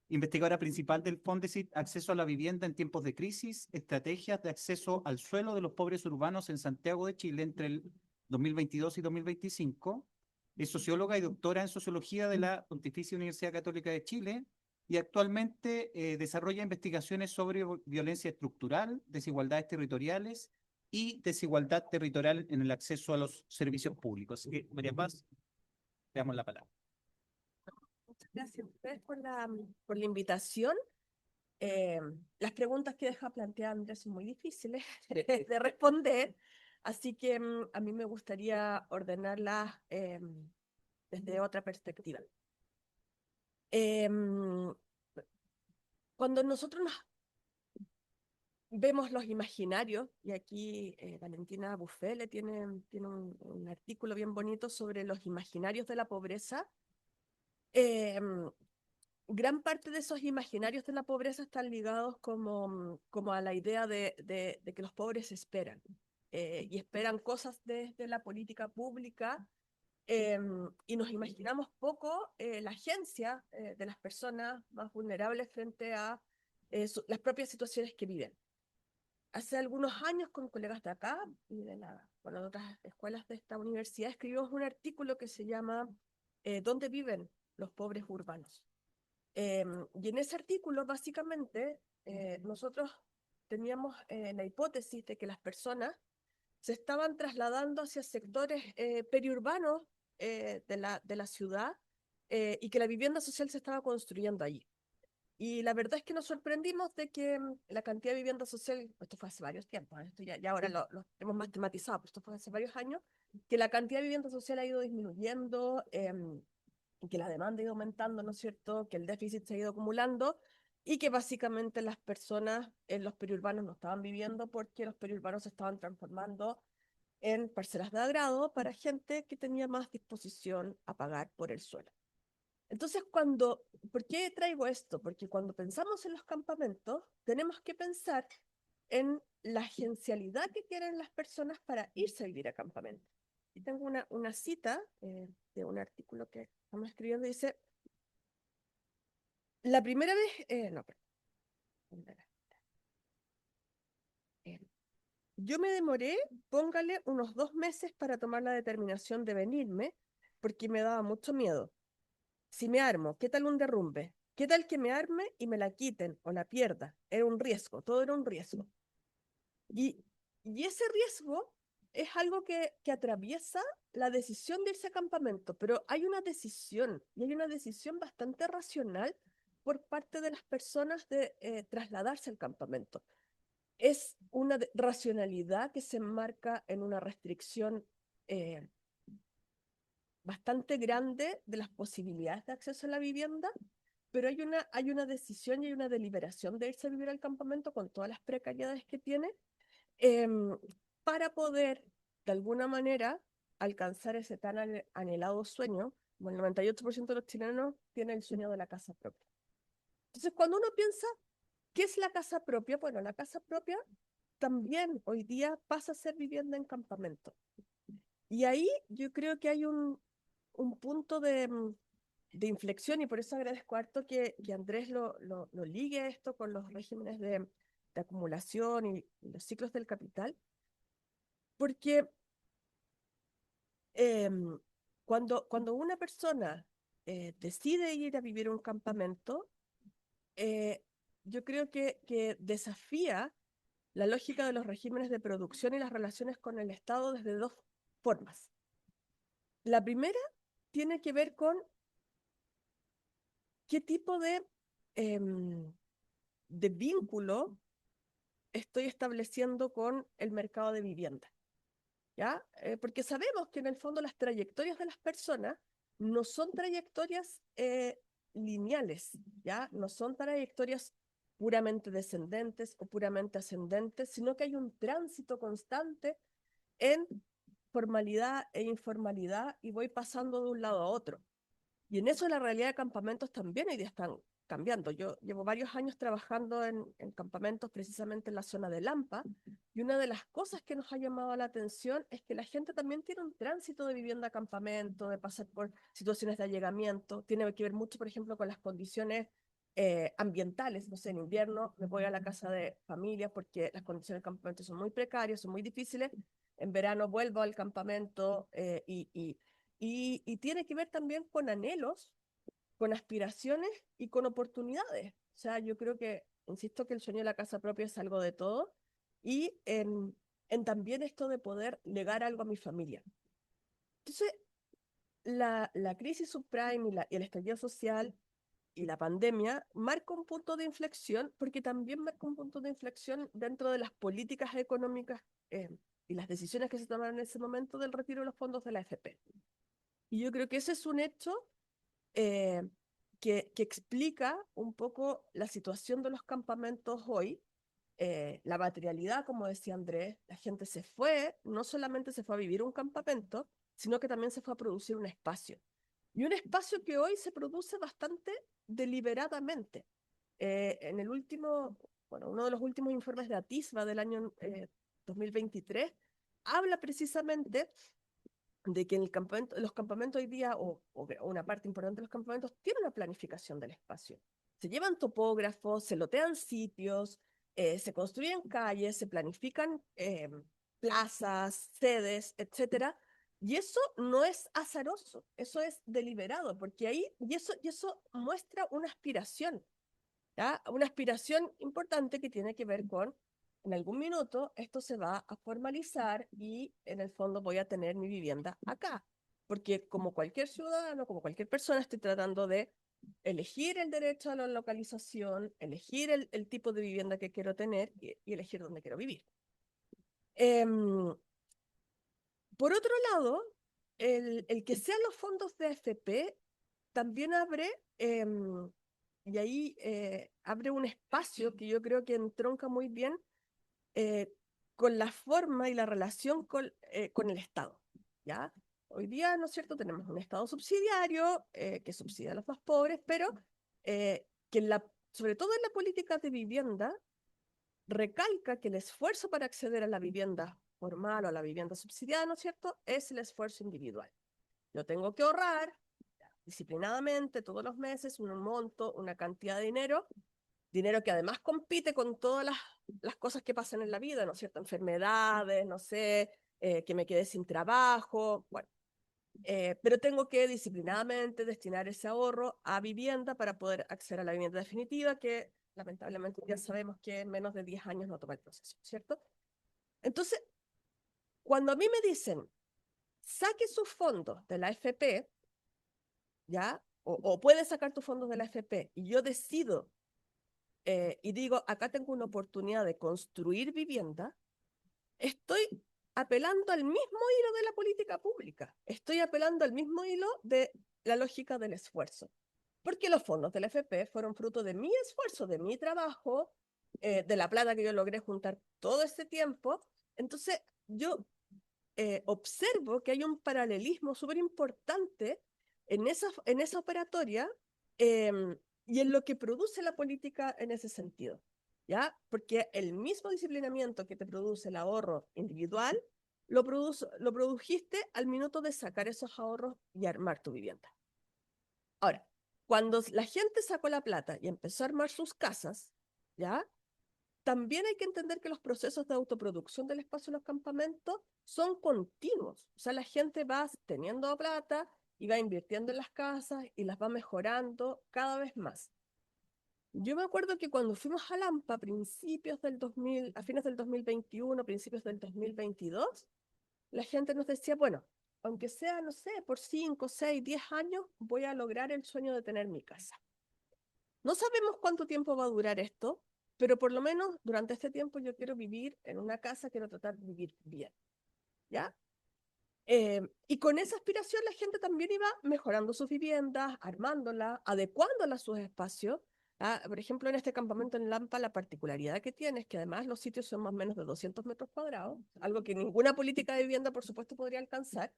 investigadora principal del Fondesit Acceso a la Vivienda en Tiempos de Crisis, Estrategias de Acceso al Suelo de los Pobres Urbanos en Santiago de Chile entre el 2022 y 2025. Es socióloga y doctora en Sociología de la Pontificia Universidad Católica de Chile y actualmente desarrolla investigaciones sobre violencia estructural, desigualdades territoriales y desigualdad territorial en el acceso a los servicios públicos. Así que, María Paz, te damos la palabra. Muchas gracias a ustedes por la invitación. Eh, las preguntas que deja plantear Andrés son muy difíciles de responder, así que a mí me gustaría ordenarlas desde otra perspectiva. Cuando nosotros vemos los imaginarios, y aquí Valentina Bufele tiene un artículo bien bonito sobre los imaginarios de la pobreza. Gran parte de esos imaginarios de la pobreza están ligados como a la idea de que los pobres esperan, y esperan cosas desde la política pública, y nos imaginamos poco la agencia de las personas más vulnerables frente a las propias situaciones que viven. Hace algunos años, con colegas de acá y con otras escuelas de esta universidad, escribimos un artículo que se llama ¿Dónde viven los pobres urbanos? Y en ese artículo, básicamente, nosotros teníamos la hipótesis de que las personas se estaban trasladando hacia sectores periurbanos de la ciudad, y que la vivienda social se estaba construyendo allí. Y la verdad es que nos sorprendimos de que la cantidad de vivienda social, esto fue hace varios tiempos, esto ya ahora lo hemos más tematizado, pero esto fue hace varios años, que la cantidad de vivienda social ha ido disminuyendo, que la demanda ha ido aumentando, ¿no es cierto?, que el déficit se ha ido acumulando, y que básicamente las personas en los periurbanos no estaban viviendo porque los periurbanos se estaban transformando en parcelas de agrado para gente que tenía más disposición a pagar por el suelo. Entonces, ¿por qué traigo esto? Porque cuando pensamos en los campamentos, tenemos que pensar en la agencialidad que tienen las personas para irse a vivir a campamento. Y tengo una cita de un artículo que estamos escribiendo, dice, la primera vez, no, perdón, yo me demoré, póngale, unos 2 meses para tomar la determinación de venirme, porque me daba mucho miedo. Si me armo, ¿qué tal un derrumbe? ¿Qué tal que me arme y me la quiten o la pierda? Era un riesgo, todo era un riesgo. Y ese riesgo es algo que atraviesa la decisión de irse a campamento, pero hay una decisión, y hay una decisión bastante racional por parte de las personas de trasladarse al campamento. Es una racionalidad que se enmarca en una restricción eh, bastante grande de las posibilidades de acceso a la vivienda, pero hay una decisión y hay una deliberación de irse a vivir al campamento con todas las precariedades que tiene, em, para poder, de alguna manera, alcanzar ese tan anhelado sueño. Como el 98% de los chilenos tiene el sueño de la casa propia. Entonces, cuando uno piensa, ¿qué es la casa propia? Bueno, la casa propia también hoy día pasa a ser vivienda en campamento. Y ahí yo creo que hay un punto de inflexión, y por eso agradezco harto que Andrés lo ligue esto con los regímenes de acumulación y los ciclos del capital, porque cuando una persona decide ir a vivir a un campamento, eh, yo creo que desafía la lógica de los regímenes de producción y las relaciones con el Estado desde dos formas. La primera tiene que ver con qué tipo de vínculo estoy estableciendo con el mercado de vivienda, ¿ya? Porque sabemos que en el fondo las trayectorias de las personas no son trayectorias lineales, ¿ya? No son trayectorias puramente descendentes o puramente ascendentes, sino que hay un tránsito constante en formalidad e informalidad, y voy pasando de un lado a otro. Y en eso la realidad de campamentos también hoy día están cambiando. Yo llevo varios años trabajando en campamentos precisamente en la zona de Lampa, y una de las cosas que nos ha llamado la atención es que la gente también tiene un tránsito de vivienda a campamento, de pasar por situaciones de allegamiento. Tiene que ver mucho, por ejemplo, con las condiciones ambientales. No sé, en invierno me voy a la casa de familia porque las condiciones del campamento son muy precarias, son muy difíciles. En verano vuelvo al campamento, y tiene que ver también con anhelos, con aspiraciones y con oportunidades. O sea, yo creo que, insisto, que el sueño de la casa propia es algo de todo, y en también esto de poder legar algo a mi familia. Entonces, la crisis subprime y el estallido social y la pandemia marca un punto de inflexión, porque también marca un punto de inflexión dentro de las políticas económicas y las decisiones que se tomaron en ese momento del retiro de los fondos de la AFP. Y yo creo que ese es un hecho eh, que explica un poco la situación de los campamentos hoy, la materialidad, como decía Andrés, la gente se fue, no solamente se fue a vivir un campamento, sino que también se fue a producir un espacio. Y un espacio que hoy se produce bastante deliberadamente. En el último, bueno, uno de los últimos informes de Atisba del año 2023 habla precisamente de que los campamentos hoy día, o una parte importante de los campamentos, tiene una planificación del espacio. Se llevan topógrafos, se lotean sitios, se construyen calles, se planifican plazas, sedes, etcétera. Y eso no es azaroso, eso es deliberado, porque ahí, y eso muestra una aspiración, ¿ya? Una aspiración importante que tiene que ver con, en algún minuto, esto se va a formalizar y en el fondo voy a tener mi vivienda acá. Porque como cualquier ciudadano, como cualquier persona, estoy tratando de elegir el derecho a la localización, elegir el tipo de vivienda que quiero tener y elegir dónde quiero vivir. Por otro lado, el que sean los fondos de AFP también abre, y ahí abre un espacio que yo creo que entronca muy bien eh, con la forma y la relación con el Estado, ¿ya? Hoy día, ¿no es cierto?, tenemos un Estado subsidiario que subsidia a los más pobres, pero que sobre todo en la política de vivienda recalca que el esfuerzo para acceder a la vivienda formal o a la vivienda subsidiada, ¿no es cierto?, es el esfuerzo individual. Yo tengo que ahorrar disciplinadamente todos los meses un monto, una cantidad de dinero que además compite con todas las cosas que pasan en la vida, ¿no es cierto? Enfermedades, no sé, que me quede sin trabajo, bueno. Pero tengo que disciplinadamente destinar ese ahorro a vivienda para poder acceder a la vivienda definitiva, que lamentablemente ya sabemos que en menos de 10 años no toma el proceso, ¿cierto? Entonces, cuando a mí me dicen, saque sus fondos de la AFP, ¿ya? O puedes sacar tus fondos de la AFP, y yo decido y digo, acá tengo una oportunidad de construir vivienda, estoy apelando al mismo hilo de la política pública, estoy apelando al mismo hilo de la lógica del esfuerzo, porque los fondos del FP fueron fruto de mi esfuerzo, de mi trabajo, de la plata que yo logré juntar todo este tiempo. Entonces, yo observo que hay un paralelismo súper importante en esa operatoria y en lo que produce la política en ese sentido, ¿ya? Porque el mismo disciplinamiento que te produce el ahorro individual, lo produjiste al minuto de sacar esos ahorros y armar tu vivienda. Ahora, cuando la gente sacó la plata y empezó a armar sus casas, ¿ya? También hay que entender que los procesos de autoproducción del espacio en los campamentos son continuos. O sea, la gente va teniendo plata y va invirtiendo en las casas y las va mejorando cada vez más. Yo me acuerdo que cuando fuimos a Lampa a principios del 2000, a fines del 2021, principios del 2022, la gente nos decía, bueno, aunque sea, no sé, por 5, 6, 10 años, voy a lograr el sueño de tener mi casa. No sabemos cuánto tiempo va a durar esto, pero por lo menos durante este tiempo yo quiero vivir en una casa, quiero tratar de vivir bien, ¿ya? Y con esa aspiración la gente también iba mejorando sus viviendas, armándolas, adecuándolas a sus espacios. ¿Ah? Por ejemplo, en este campamento en Lampa, la particularidad que tiene es que además los sitios son más o menos de 200 metros cuadrados, algo que ninguna política de vivienda, por supuesto, podría alcanzar.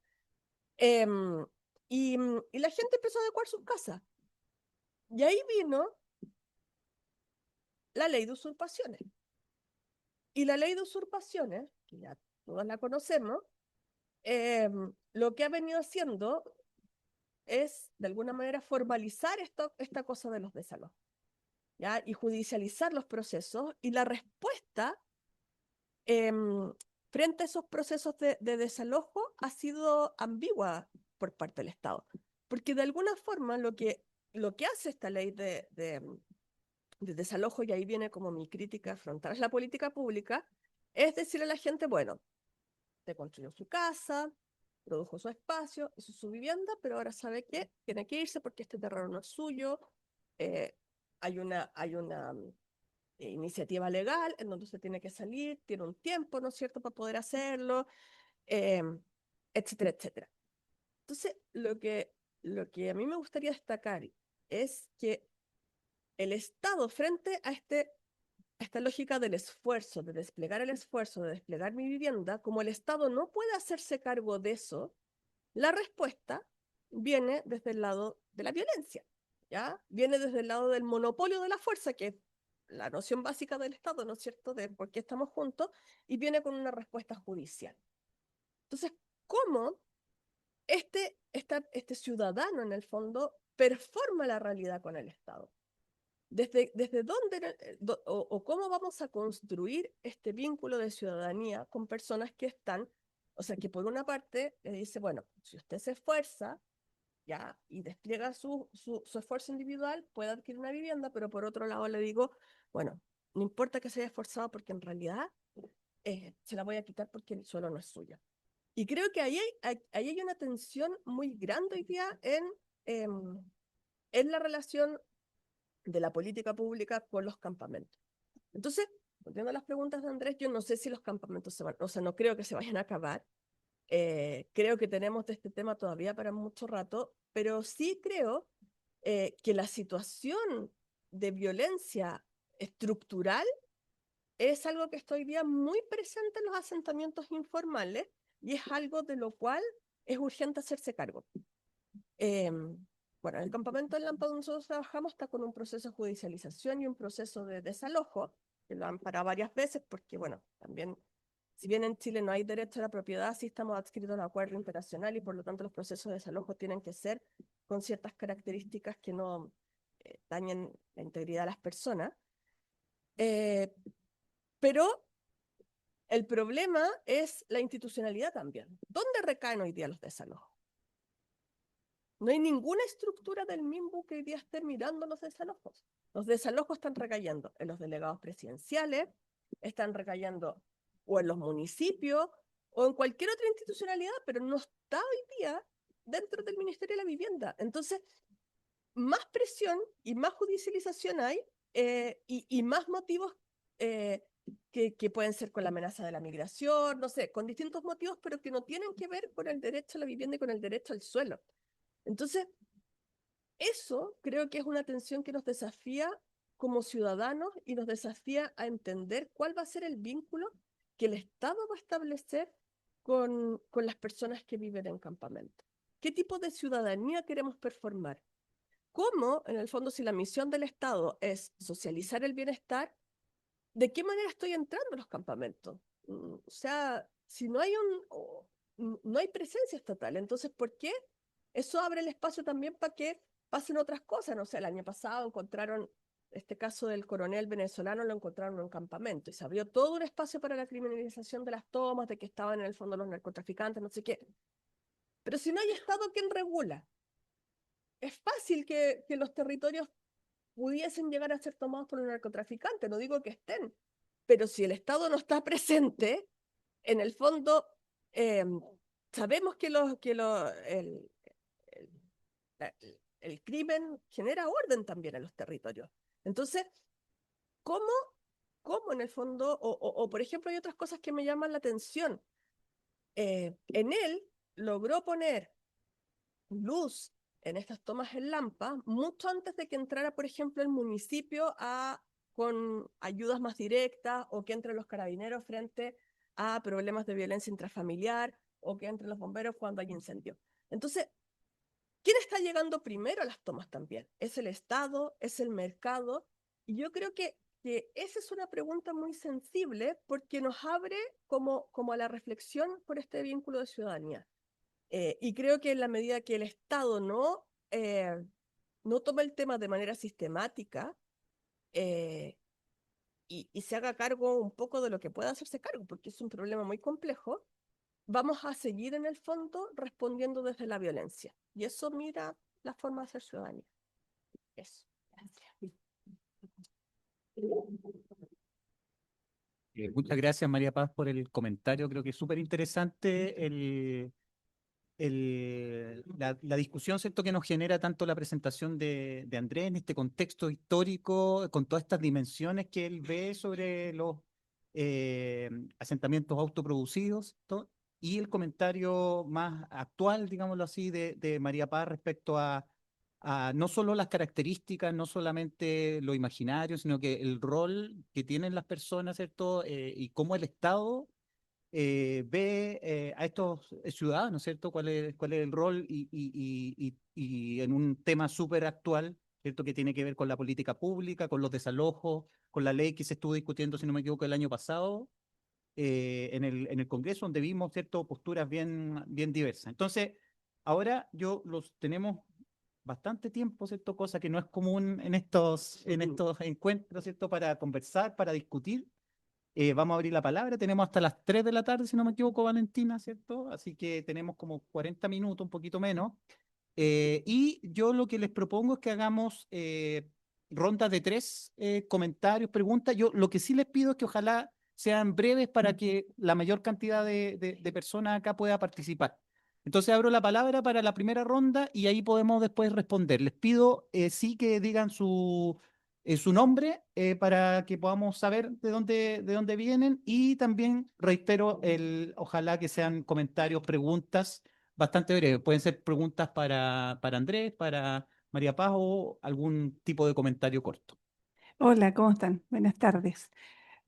Y la gente empezó a adecuar sus casas. Y ahí vino la ley de usurpaciones. Y la ley de usurpaciones, que ya todas la conocemos, lo que ha venido haciendo es, de alguna manera, formalizar esta cosa de los desalojos, ¿ya? Y judicializar los procesos. Y la respuesta frente a esos procesos de desalojo ha sido ambigua por parte del Estado. Porque de alguna forma lo que hace esta ley de desalojo, y ahí viene como mi crítica frontal a la política pública, es decirle a la gente, bueno, te construyó su casa, produjo su espacio, hizo su vivienda, pero ahora sabe que tiene que irse porque este terreno no es suyo, hay una iniciativa legal en donde usted tiene que salir, tiene un tiempo, ¿no es cierto?, para poder hacerlo, eh, etcétera, etcétera. Entonces, lo que a mí me gustaría destacar es que el Estado, frente a este esta lógica del esfuerzo, de desplegar el esfuerzo, de desplegar mi vivienda, como el Estado no puede hacerse cargo de eso, la respuesta viene desde el lado de la violencia, ¿ya? Viene desde el lado del monopolio de la fuerza, que es la noción básica del Estado, ¿no es cierto?, de por qué estamos juntos, y viene con una respuesta judicial. Entonces, ¿cómo este ciudadano, en el fondo, performa la realidad con el Estado? ¿Desde dónde o cómo vamos a construir este vínculo de ciudadanía con personas que están, o sea, que por una parte le dice, bueno, si usted se esfuerza, ya, y despliega su esfuerzo individual, puede adquirir una vivienda, pero por otro lado le digo, bueno, no importa que se haya esforzado porque en realidad se la voy a quitar porque el suelo no es suyo. Y creo que ahí hay una tensión muy grande hoy día en la relación de la política pública con los campamentos. Entonces, volviendo a las preguntas de Andrés, yo no sé si los campamentos se van, o sea, no creo que se vayan a acabar. Creo que tenemos de este tema todavía para mucho rato, pero sí creo que la situación de violencia estructural es algo que está hoy día muy presente en los asentamientos informales y es algo de lo cual es urgente hacerse cargo. Bueno, el campamento en Lampa donde nosotros trabajamos está con un proceso de judicialización y un proceso de desalojo, que lo han parado varias veces porque, bueno, también, si bien en Chile no hay derecho a la propiedad, sí estamos adscritos a un acuerdo internacional y por lo tanto los procesos de desalojo tienen que ser con ciertas características que no dañen la integridad de las personas. Pero el problema es la institucionalidad también. ¿Dónde recaen hoy día los desalojos? No hay ninguna estructura del MIMBU que hoy día esté mirando los desalojos. Los desalojos están recayendo en los delegados presidenciales, están recayendo o en los municipios o en cualquier otra institucionalidad, pero no está hoy día dentro del Ministerio de la Vivienda. Entonces, más presión y más judicialización hay y más motivos que pueden ser con la amenaza de la migración, no sé, con distintos motivos, pero que no tienen que ver con el derecho a la vivienda y con el derecho al suelo. Entonces, eso creo que es una tensión que nos desafía como ciudadanos y nos desafía a entender cuál va a ser el vínculo que el Estado va a establecer con las personas que viven en campamento. ¿Qué tipo de ciudadanía queremos performar? ¿Cómo, en el fondo, si la misión del Estado es socializar el bienestar, de qué manera estoy entrando a los campamentos? O sea, si no hay no hay presencia estatal, entonces, ¿por qué? Eso abre el espacio también para que pasen otras cosas. No sé, el año pasado encontraron este caso del coronel venezolano, lo encontraron en un campamento y se abrió todo un espacio para la criminalización de las tomas, de que estaban en el fondo los narcotraficantes, no sé qué. Pero si no hay Estado, ¿quién regula? Es fácil que los territorios pudiesen llegar a ser tomados por un narcotraficante, no digo que estén, pero si el Estado no está presente, en el fondo eh, sabemos que el, el crimen genera orden también en los territorios. Entonces, ¿cómo, cómo en el fondo, o por ejemplo hay otras cosas que me llaman la atención? En él logró poner luz en estas tomas en Lampa mucho antes de que entrara, por ejemplo, el municipio con ayudas más directas o que entren los carabineros frente a problemas de violencia intrafamiliar o que entren los bomberos cuando hay incendio. Entonces, ¿quién está llegando primero a las tomas también? ¿Es el Estado? ¿Es el mercado? Y yo creo que esa es una pregunta muy sensible porque nos abre como a la reflexión por este vínculo de ciudadanía. Y creo que en la medida que el Estado no toma el tema de manera sistemática y se haga cargo un poco de lo que pueda hacerse cargo, porque es un problema muy complejo, vamos a seguir en el fondo respondiendo desde la violencia. Y eso mira la forma de hacer ciudadanía. Eso. Gracias. Muchas gracias, María Paz, por el comentario. Creo que es súper interesante la discusión, ¿cierto?, que nos genera tanto la presentación de Andrés en este contexto histórico, con todas estas dimensiones que él ve sobre los asentamientos autoproducidos, y el comentario más actual, digámoslo así, de María Paz respecto a a no solo las características, no solamente lo imaginario, sino que el rol que tienen las personas, ¿cierto? Y cómo el Estado ve a estos ciudadanos, ¿cierto? Cuál es el rol y en un tema súper actual, ¿cierto? Que tiene que ver con la política pública, con los desalojos, con la ley que se estuvo discutiendo, si no me equivoco, el año pasado, en el Congreso, donde vimos, ¿cierto? Posturas bien diversas. Entonces, ahora yo los tenemos bastante tiempo, ¿cierto? Cosa que no es común en estos encuentros, ¿cierto? Para conversar, para discutir. Vamos a abrir la palabra, tenemos hasta las 3 de la tarde, si no me equivoco, Valentina, ¿cierto? Así que tenemos como 40 minutos, un poquito menos. Y yo lo que les propongo es que hagamos rondas de 3 comentarios, preguntas. Yo lo que sí les pido es que ojalá sean breves para que la mayor cantidad de personas acá pueda participar. Entonces abro la palabra para la primera ronda y ahí podemos después responder. Les pido sí que digan su nombre para que podamos saber de dónde vienen y también reitero ojalá que sean comentarios, preguntas bastante breves. Pueden ser preguntas para Andrés, para María Paz o algún tipo de comentario corto. Hola, ¿cómo están? Buenas tardes.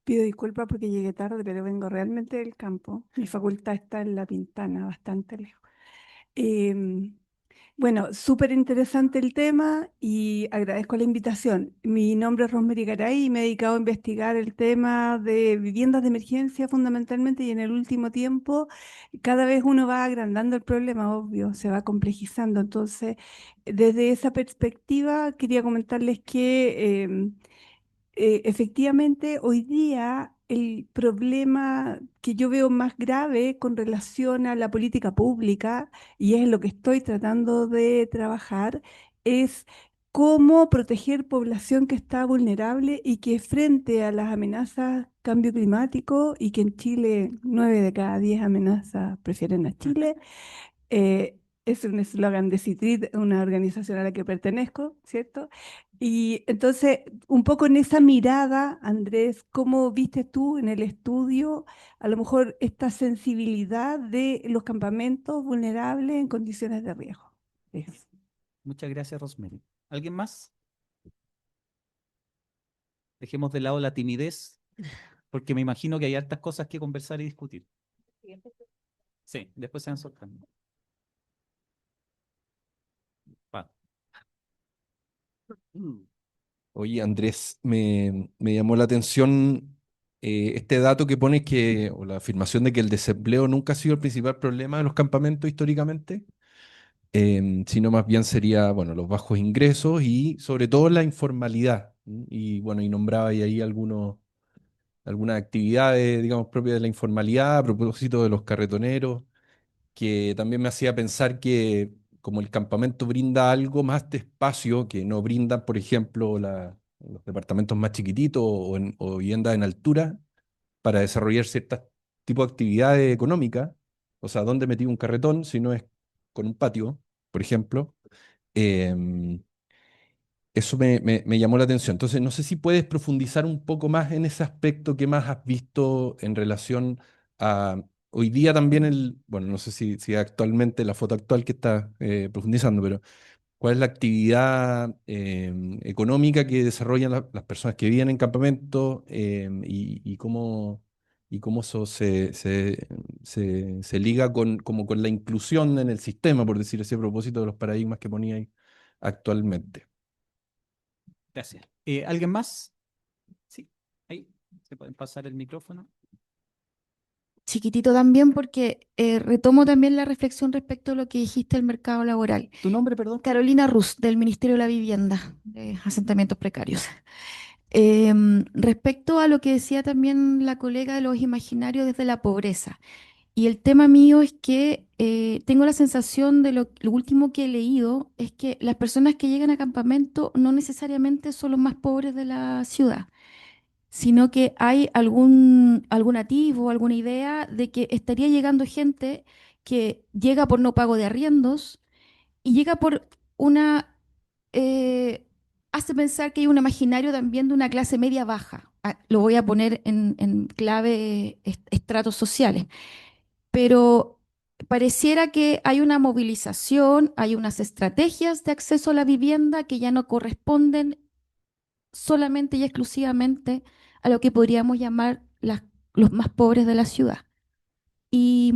Pido disculpas porque llegué tarde, pero vengo realmente del campo. Mi facultad está en La Pintana, bastante lejos. Em, bueno, súper interesante el tema y agradezco la invitación. Mi nombre es Rosemary Garay y me he dedicado a investigar el tema de viviendas de emergencia fundamentalmente y en el último tiempo cada vez uno va agrandando el problema, obvio, se va complejizando. Entonces, desde esa perspectiva quería comentarles que efectivamente, hoy día el problema que yo veo más grave con relación a la política pública, y es lo que estoy tratando de trabajar, es cómo proteger población que está vulnerable y que frente a las amenazas cambio climático, y que en Chile 9 de cada 10 amenazas prefieren a Chile, es un eslogan de CITRID, una organización a la que pertenezco, ¿cierto? Y entonces, un poco en esa mirada, Andrés, ¿cómo viste tú en el estudio a lo mejor esta sensibilidad de los campamentos vulnerables en condiciones de riesgo? Es- Muchas gracias, Rosemary. ¿Alguien más? Dejemos de lado la timidez, porque me imagino que hay hartas cosas que conversar y discutir. Sí, después se van soltando. Va. Oye, Andrés, me llamó la atención este dato que pones que, o la afirmación de que el desempleo nunca ha sido el principal problema de los campamentos históricamente, sino más bien sería, bueno, los bajos ingresos y sobre todo la informalidad. Y bueno, y nombraba ahí algunas actividades, digamos, propias de la informalidad a propósito de los carretoneros que también me hacía pensar que como el campamento brinda algo más de espacio que no brindan, por ejemplo, los departamentos más chiquititos o viviendas en altura para desarrollar ciertos tipos de actividades económicas, o sea, ¿dónde metí un carretón si no es con un patio, por ejemplo? Em, Eso me llamó la atención. Entonces, no sé si puedes profundizar un poco más en ese aspecto que más has visto en relación a hoy día también bueno, no sé si actualmente la foto actual que está profundizando, pero ¿cuál es la actividad económica que desarrollan las personas que viven en campamento y cómo eso se liga como con la inclusión en el sistema, por decir así, a propósito de los paradigmas que ponía ahí actualmente? Gracias. ¿Alguien más? Sí, ahí se pueden pasar el micrófono. Chiquitito también porque retomo también la reflexión respecto a lo que dijiste del mercado laboral. ¿Tu nombre, perdón? Carolina Rus, del Ministerio de la Vivienda, de asentamientos precarios. Respecto a lo que decía también la colega de los imaginarios desde la pobreza. Y el tema mío es que tengo la sensación de lo último que he leído es que las personas que llegan a campamento no necesariamente son los más pobres de la ciudad, sino que hay algún atisbo, alguna idea de que estaría llegando gente que llega por no pago de arriendos y llega por una... eh, hace pensar que hay un imaginario también de una clase media baja. Ah, lo voy a poner en clave estratos sociales. Pero pareciera que hay una movilización, hay unas estrategias de acceso a la vivienda que ya no corresponden solamente y exclusivamente a lo que podríamos llamar los más pobres de la ciudad. Y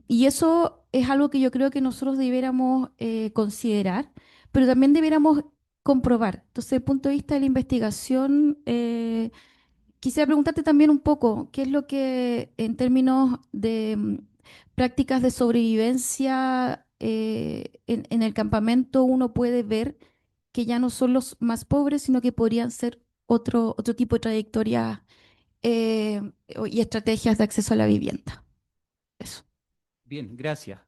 eso es algo que yo creo que nosotros debiéramos considerar, pero también debiéramos comprobar. Entonces, desde el punto de vista de la investigación, quisiera preguntarte también un poco, ¿qué es lo que en términos de prácticas de sobrevivencia en el campamento uno puede ver que ya no son los más pobres, sino que podrían ser otro tipo de trayectorias eh, y estrategias de acceso a la vivienda? Eso. Bien, gracias.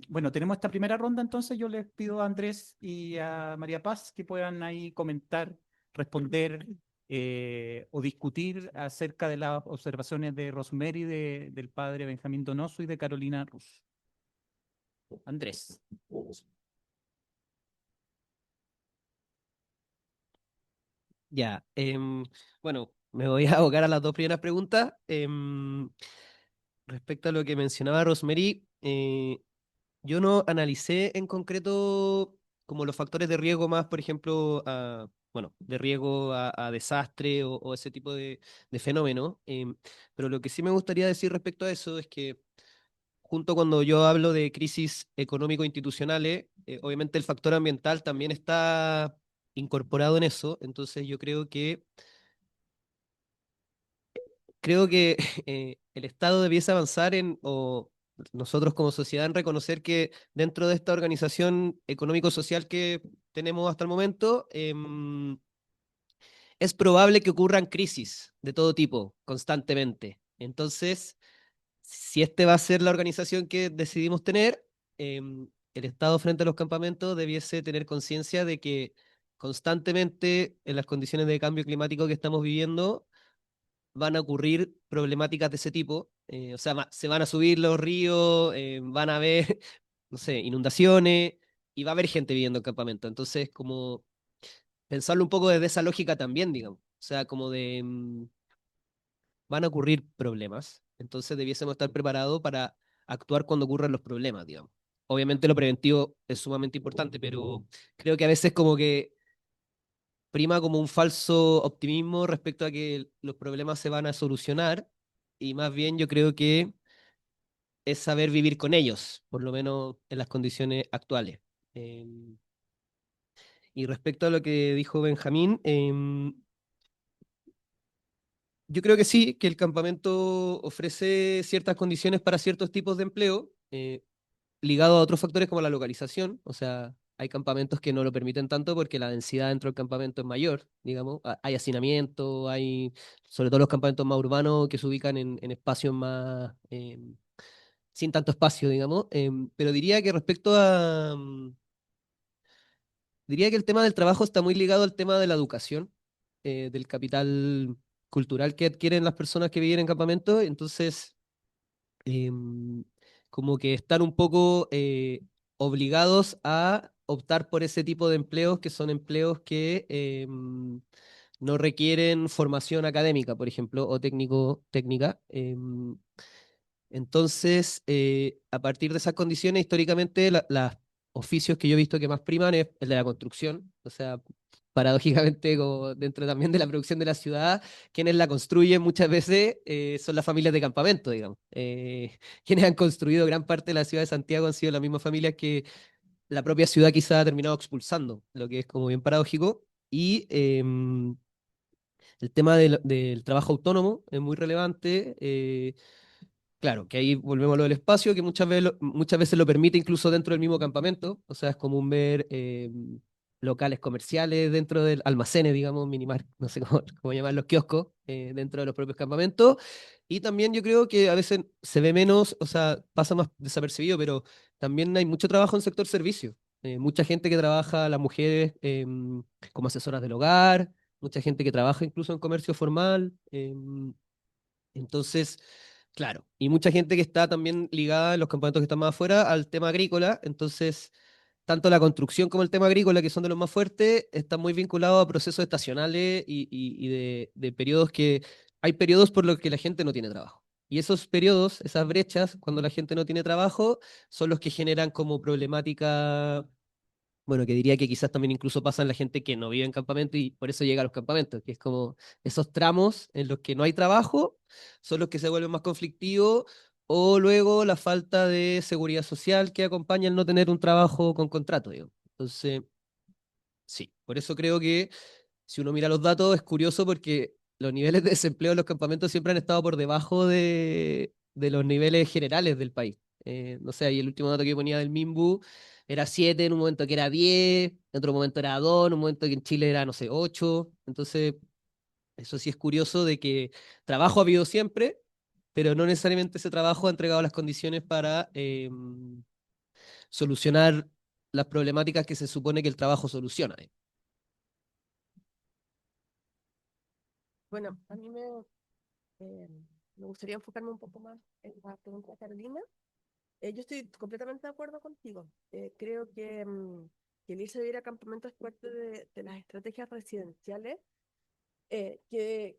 Bueno, tenemos esta primera ronda, entonces yo les pido a Andrés y a María Paz que puedan ahí comentar, responder o discutir acerca de las observaciones de Rosemary, del padre Benjamín Donoso y de Carolina Rus. Andrés. Ya, bueno, me voy a abocar a las dos primeras preguntas. Respecto a lo que mencionaba Rosemary, yo no analicé en concreto como los factores de riesgo más, por ejemplo, bueno, de riesgo a desastre o ese tipo de fenómeno. Pero lo que sí me gustaría decir respecto a eso es que junto cuando yo hablo de crisis económico-institucionales, obviamente el factor ambiental también está incorporado en eso. Entonces yo creo que el Estado debiese avanzar o nosotros como sociedad en reconocer que dentro de esta organización económico-social que tenemos hasta el momento, es probable que ocurran crisis de todo tipo constantemente. Entonces, si este va a ser la organización que decidimos tener, el Estado frente a los campamentos debiese tener conciencia de que constantemente en las condiciones de cambio climático que estamos viviendo, van a ocurrir problemáticas de ese tipo. O sea, se van a subir los ríos, van a haber, no sé, inundaciones y va a haber gente viviendo en campamento. Entonces, como pensarlo un poco desde esa lógica también, digamos. O sea, como de, van a ocurrir problemas. Entonces debiésemos estar preparados para actuar cuando ocurran los problemas, digamos. Obviamente lo preventivo es sumamente importante, pero creo que a veces como que prima como un falso optimismo respecto a que los problemas se van a solucionar y más bien yo creo que es saber vivir con ellos, por lo menos en las condiciones actuales. Em, y respecto a lo que dijo Benjamín, yo creo que sí, que el campamento ofrece ciertas condiciones para ciertos tipos de empleo, ligado a otros factores como la localización, o sea, hay campamentos que no lo permiten tanto porque la densidad dentro del campamento es mayor, digamos, hay hacinamiento, hay sobre todo los campamentos más urbanos que se ubican en espacios más, sin tanto espacio, digamos, pero diría que respecto a, diría que el tema del trabajo está muy ligado al tema de la educación, del capital cultural que adquieren las personas que viven en campamentos, entonces em, como que están un poco obligados a optar por ese tipo de empleos que son empleos que no requieren formación académica, por ejemplo, o técnica. Entonces, a partir de esas condiciones, históricamente, los oficios que yo he visto que más priman es el de la construcción, o sea, paradójicamente, como dentro también de la producción de la ciudad, quienes la construyen muchas veces son las familias de campamento, digamos. Quienes han construido gran parte de la ciudad de Santiago han sido las mismas familias que la propia ciudad quizá ha terminado expulsando, lo que es como bien paradójico. Y el tema del trabajo autónomo es muy relevante. Claro, que ahí volvemos a lo del espacio, que muchas veces lo permite incluso dentro del mismo campamento. O sea, es común ver locales comerciales dentro del almacenes, digamos, minimar, no sé cómo llamar los kioscos, dentro de los propios campamentos. Y también yo creo que a veces se ve menos, o sea, pasa más desapercibido, pero también hay mucho trabajo en el sector servicio. Mucha gente que trabaja, las mujeres como asesoras del hogar, mucha gente que trabaja incluso en comercio formal. Entonces, claro, y mucha gente que está también ligada en los campamentos que están más afuera al tema agrícola, entonces, tanto la construcción como el tema agrícola, que son de los más fuertes, están muy vinculados a procesos estacionales y de periodos que, hay periodos por los que la gente no tiene trabajo. Y esos periodos, esas brechas, cuando la gente no tiene trabajo, son los que generan como problemática, bueno, que diría que quizás también incluso pasa en la gente que no vive en campamento y por eso llega a los campamentos, que es como esos tramos en los que no hay trabajo, son los que se vuelven más conflictivos, o luego la falta de seguridad social que acompaña el no tener un trabajo con contrato, digo. Entonces, sí, por eso creo que si uno mira los datos es curioso porque los niveles de desempleo en los campamentos siempre han estado por debajo de los niveles generales del país. No sé, ahí el último dato que yo ponía del MIMBU era 7, en un momento que era 10, en otro momento era 2, en un momento que en Chile era, no sé, 8. Entonces, eso sí es curioso de que trabajo ha habido siempre, pero no necesariamente ese trabajo ha entregado las condiciones para solucionar las problemáticas que se supone que el trabajo soluciona. Bueno, a mí eh, me gustaría enfocarme un poco más en la pregunta de Carolina. Yo estoy completamente de acuerdo contigo. Creo que el irse a vivir a campamento es parte de las estrategias residenciales que,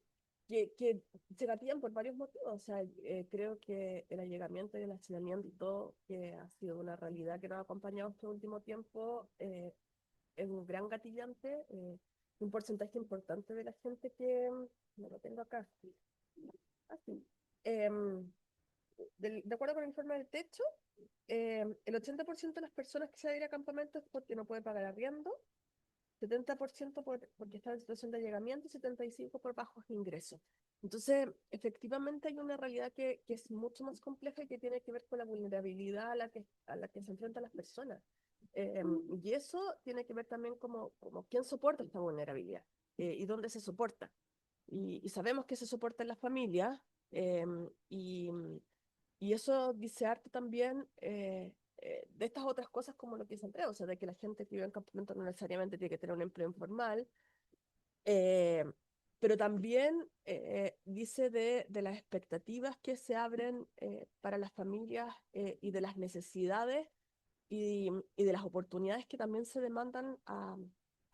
que se gatillan por varios motivos. O sea, creo que el allegamiento y el hacinamiento y todo, que ha sido una realidad que nos ha acompañado este último tiempo, es un gran gatillante. Un porcentaje importante de la gente no lo tengo acá, así. De acuerdo con el informe del techo, el 80% de las personas que se van a ir a campamento es porque no puede pagar arriendo, 70% porque está en situación de allegamiento y 75% por bajos ingresos. Entonces, efectivamente hay una realidad que es mucho más compleja y que tiene que ver con la vulnerabilidad a la que se enfrentan las personas. Y eso tiene que ver también como quién soporta esta vulnerabilidad y dónde se soporta. Y sabemos que se soporta en las familias eh, y, y eso dice harto también de estas otras cosas como lo que dice Andrea, o sea, de que la gente que vive en campamento no necesariamente tiene que tener un empleo informal, eh, pero también dice de las expectativas que se abren para las familias y de las necesidades y de las oportunidades que también se demandan a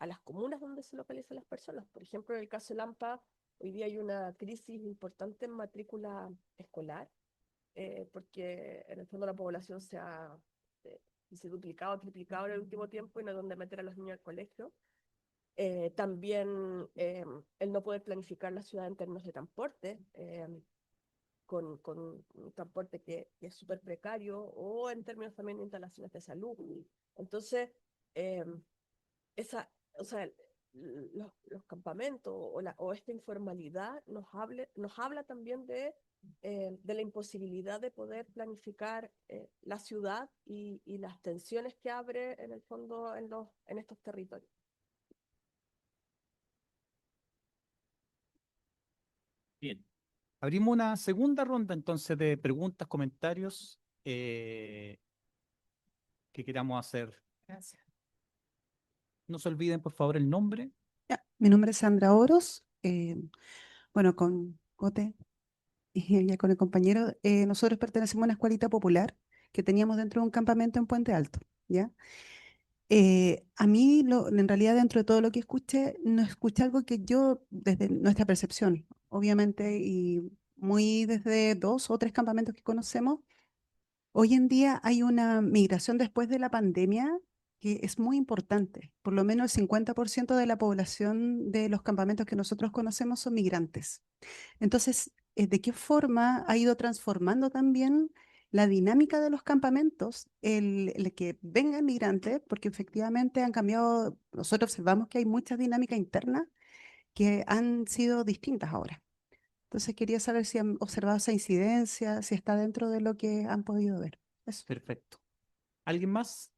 las comunas donde se localizan las personas. Por ejemplo, en el caso de Lampa, hoy día hay una crisis importante en matrícula escolar porque en el fondo la población eh, se ha duplicado, triplicado en el último tiempo y no hay donde meter a los niños al colegio. También el no poder planificar la ciudad en términos de transporte, con un transporte que es súper precario, o en términos también de instalaciones de salud. Entonces, eh, o sea, los campamentos o esta informalidad nos habla también de la imposibilidad de poder planificar la ciudad y las tensiones que abre en el fondo en estos territorios. Bien. Abrimos una segunda ronda entonces de preguntas, comentarios que queramos hacer. Gracias. No se olviden, por favor, el nombre. Ya, mi nombre es Sandra Oros. Bueno, con Cote y ya con el compañero, nosotros pertenecemos a una escuelita popular que teníamos dentro de un campamento en Puente Alto, ¿ya? A mí, en realidad, dentro de todo lo que escuché, no escuché algo que yo, desde nuestra percepción, obviamente, y muy desde 2 o 3 campamentos que conocemos, hoy en día hay una migración después de la pandemia que es muy importante. Por lo menos el 50% de la población de los campamentos que nosotros conocemos son migrantes. Entonces, ¿de qué forma ha ido transformando también la dinámica de los campamentos el que vengan migrantes? Porque efectivamente han cambiado, nosotros observamos que hay muchas dinámicas internas que han sido distintas ahora. Entonces, quería saber si han observado esa incidencia, si está dentro de lo que han podido ver. Eso. Perfecto. ¿Alguien más?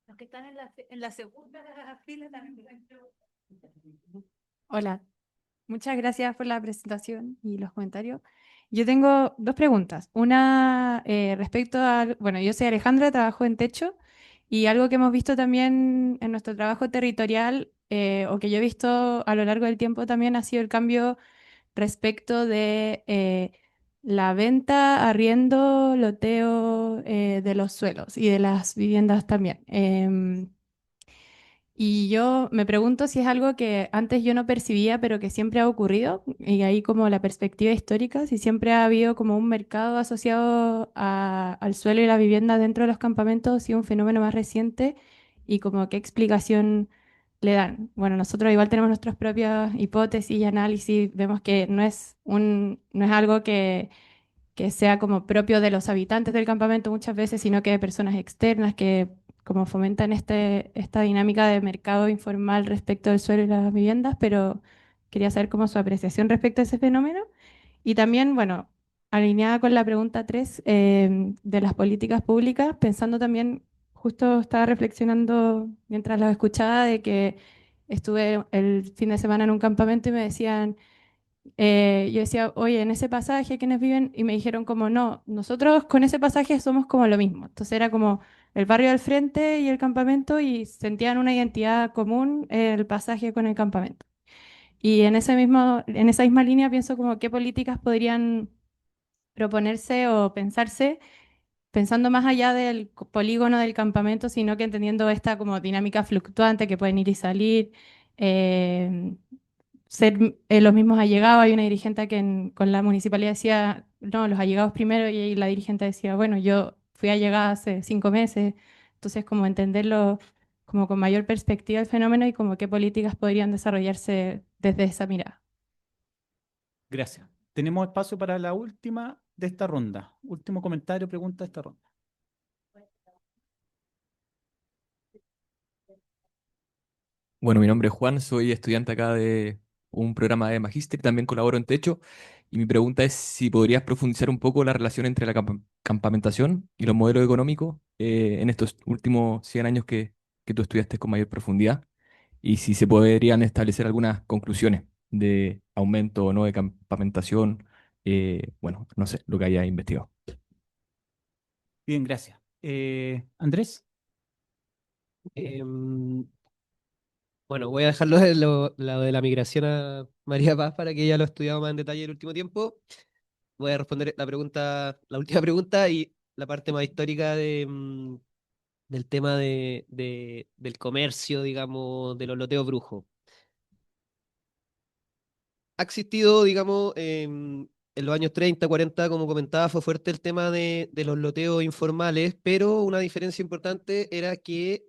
Los que están en la segunda fila también. Hola, muchas gracias por la presentación y los comentarios. Yo tengo 2 preguntas. Una respecto a, bueno, yo soy Alejandra, trabajo en techo y algo que hemos visto también en nuestro trabajo territorial o que yo he visto a lo largo del tiempo también ha sido el cambio respecto de la venta, arriendo, loteo de los suelos y de las viviendas también. Y yo me pregunto si es algo que antes yo no percibía, pero que siempre ha ocurrido, y ahí como la perspectiva histórica, si siempre ha habido como un mercado asociado al suelo y la vivienda dentro de los campamentos, si un fenómeno más reciente, y como qué explicación le dan. Bueno, nosotros igual tenemos nuestras propias hipótesis y análisis, vemos que no es algo que sea como propio de los habitantes del campamento muchas veces, sino que de personas externas que como fomentan esta dinámica de mercado informal respecto del suelo y las viviendas, pero quería saber cómo su apreciación respecto a ese fenómeno. Y también, bueno, alineada con la pregunta 3 de las políticas públicas, pensando también, justo estaba reflexionando mientras la escuchaba de que estuve el fin de semana en un campamento y me decían, yo decía, oye, en ese pasaje, ¿quiénes viven? Y me dijeron como, no, nosotros con ese pasaje somos como lo mismo. Entonces era como el barrio del frente y el campamento y sentían una identidad común el pasaje con el campamento. Y en esa misma línea pienso como qué políticas podrían proponerse o pensarse pensando más allá del polígono del campamento, sino que entendiendo esta como dinámica fluctuante que pueden ir y salir, eh, ser los mismos allegados. Hay una dirigente que con la municipalidad decía, no, los allegados primero, y ahí la dirigente decía, bueno, yo fui allegada hace 5 meses, entonces como entenderlo como con mayor perspectiva el fenómeno y como qué políticas podrían desarrollarse desde esa mirada. Gracias. Tenemos espacio para la última de esta ronda. Último comentario, pregunta de esta ronda. Bueno, mi nombre es Juan, soy estudiante acá de un programa de magíster, también colaboro en Techo, y mi pregunta es si podrías profundizar un poco la relación entre la campamentación y los modelos económicos en estos últimos 100 años que tú estudiaste con mayor profundidad, y si se podrían establecer algunas conclusiones de aumento o no de campamentación, bueno, no sé, lo que haya investigado. Bien, gracias. Andrés. Em, bueno, voy a dejarlo de lo de la migración a María Paz para que ella lo ha estudiado más en detalle el último tiempo. Voy a responder la pregunta, la última pregunta y la parte más histórica del tema del comercio, digamos, de los loteos brujos. Ha existido, digamos, en los años 30, 40, como comentaba, fue fuerte el tema de los loteos informales, pero una diferencia importante era que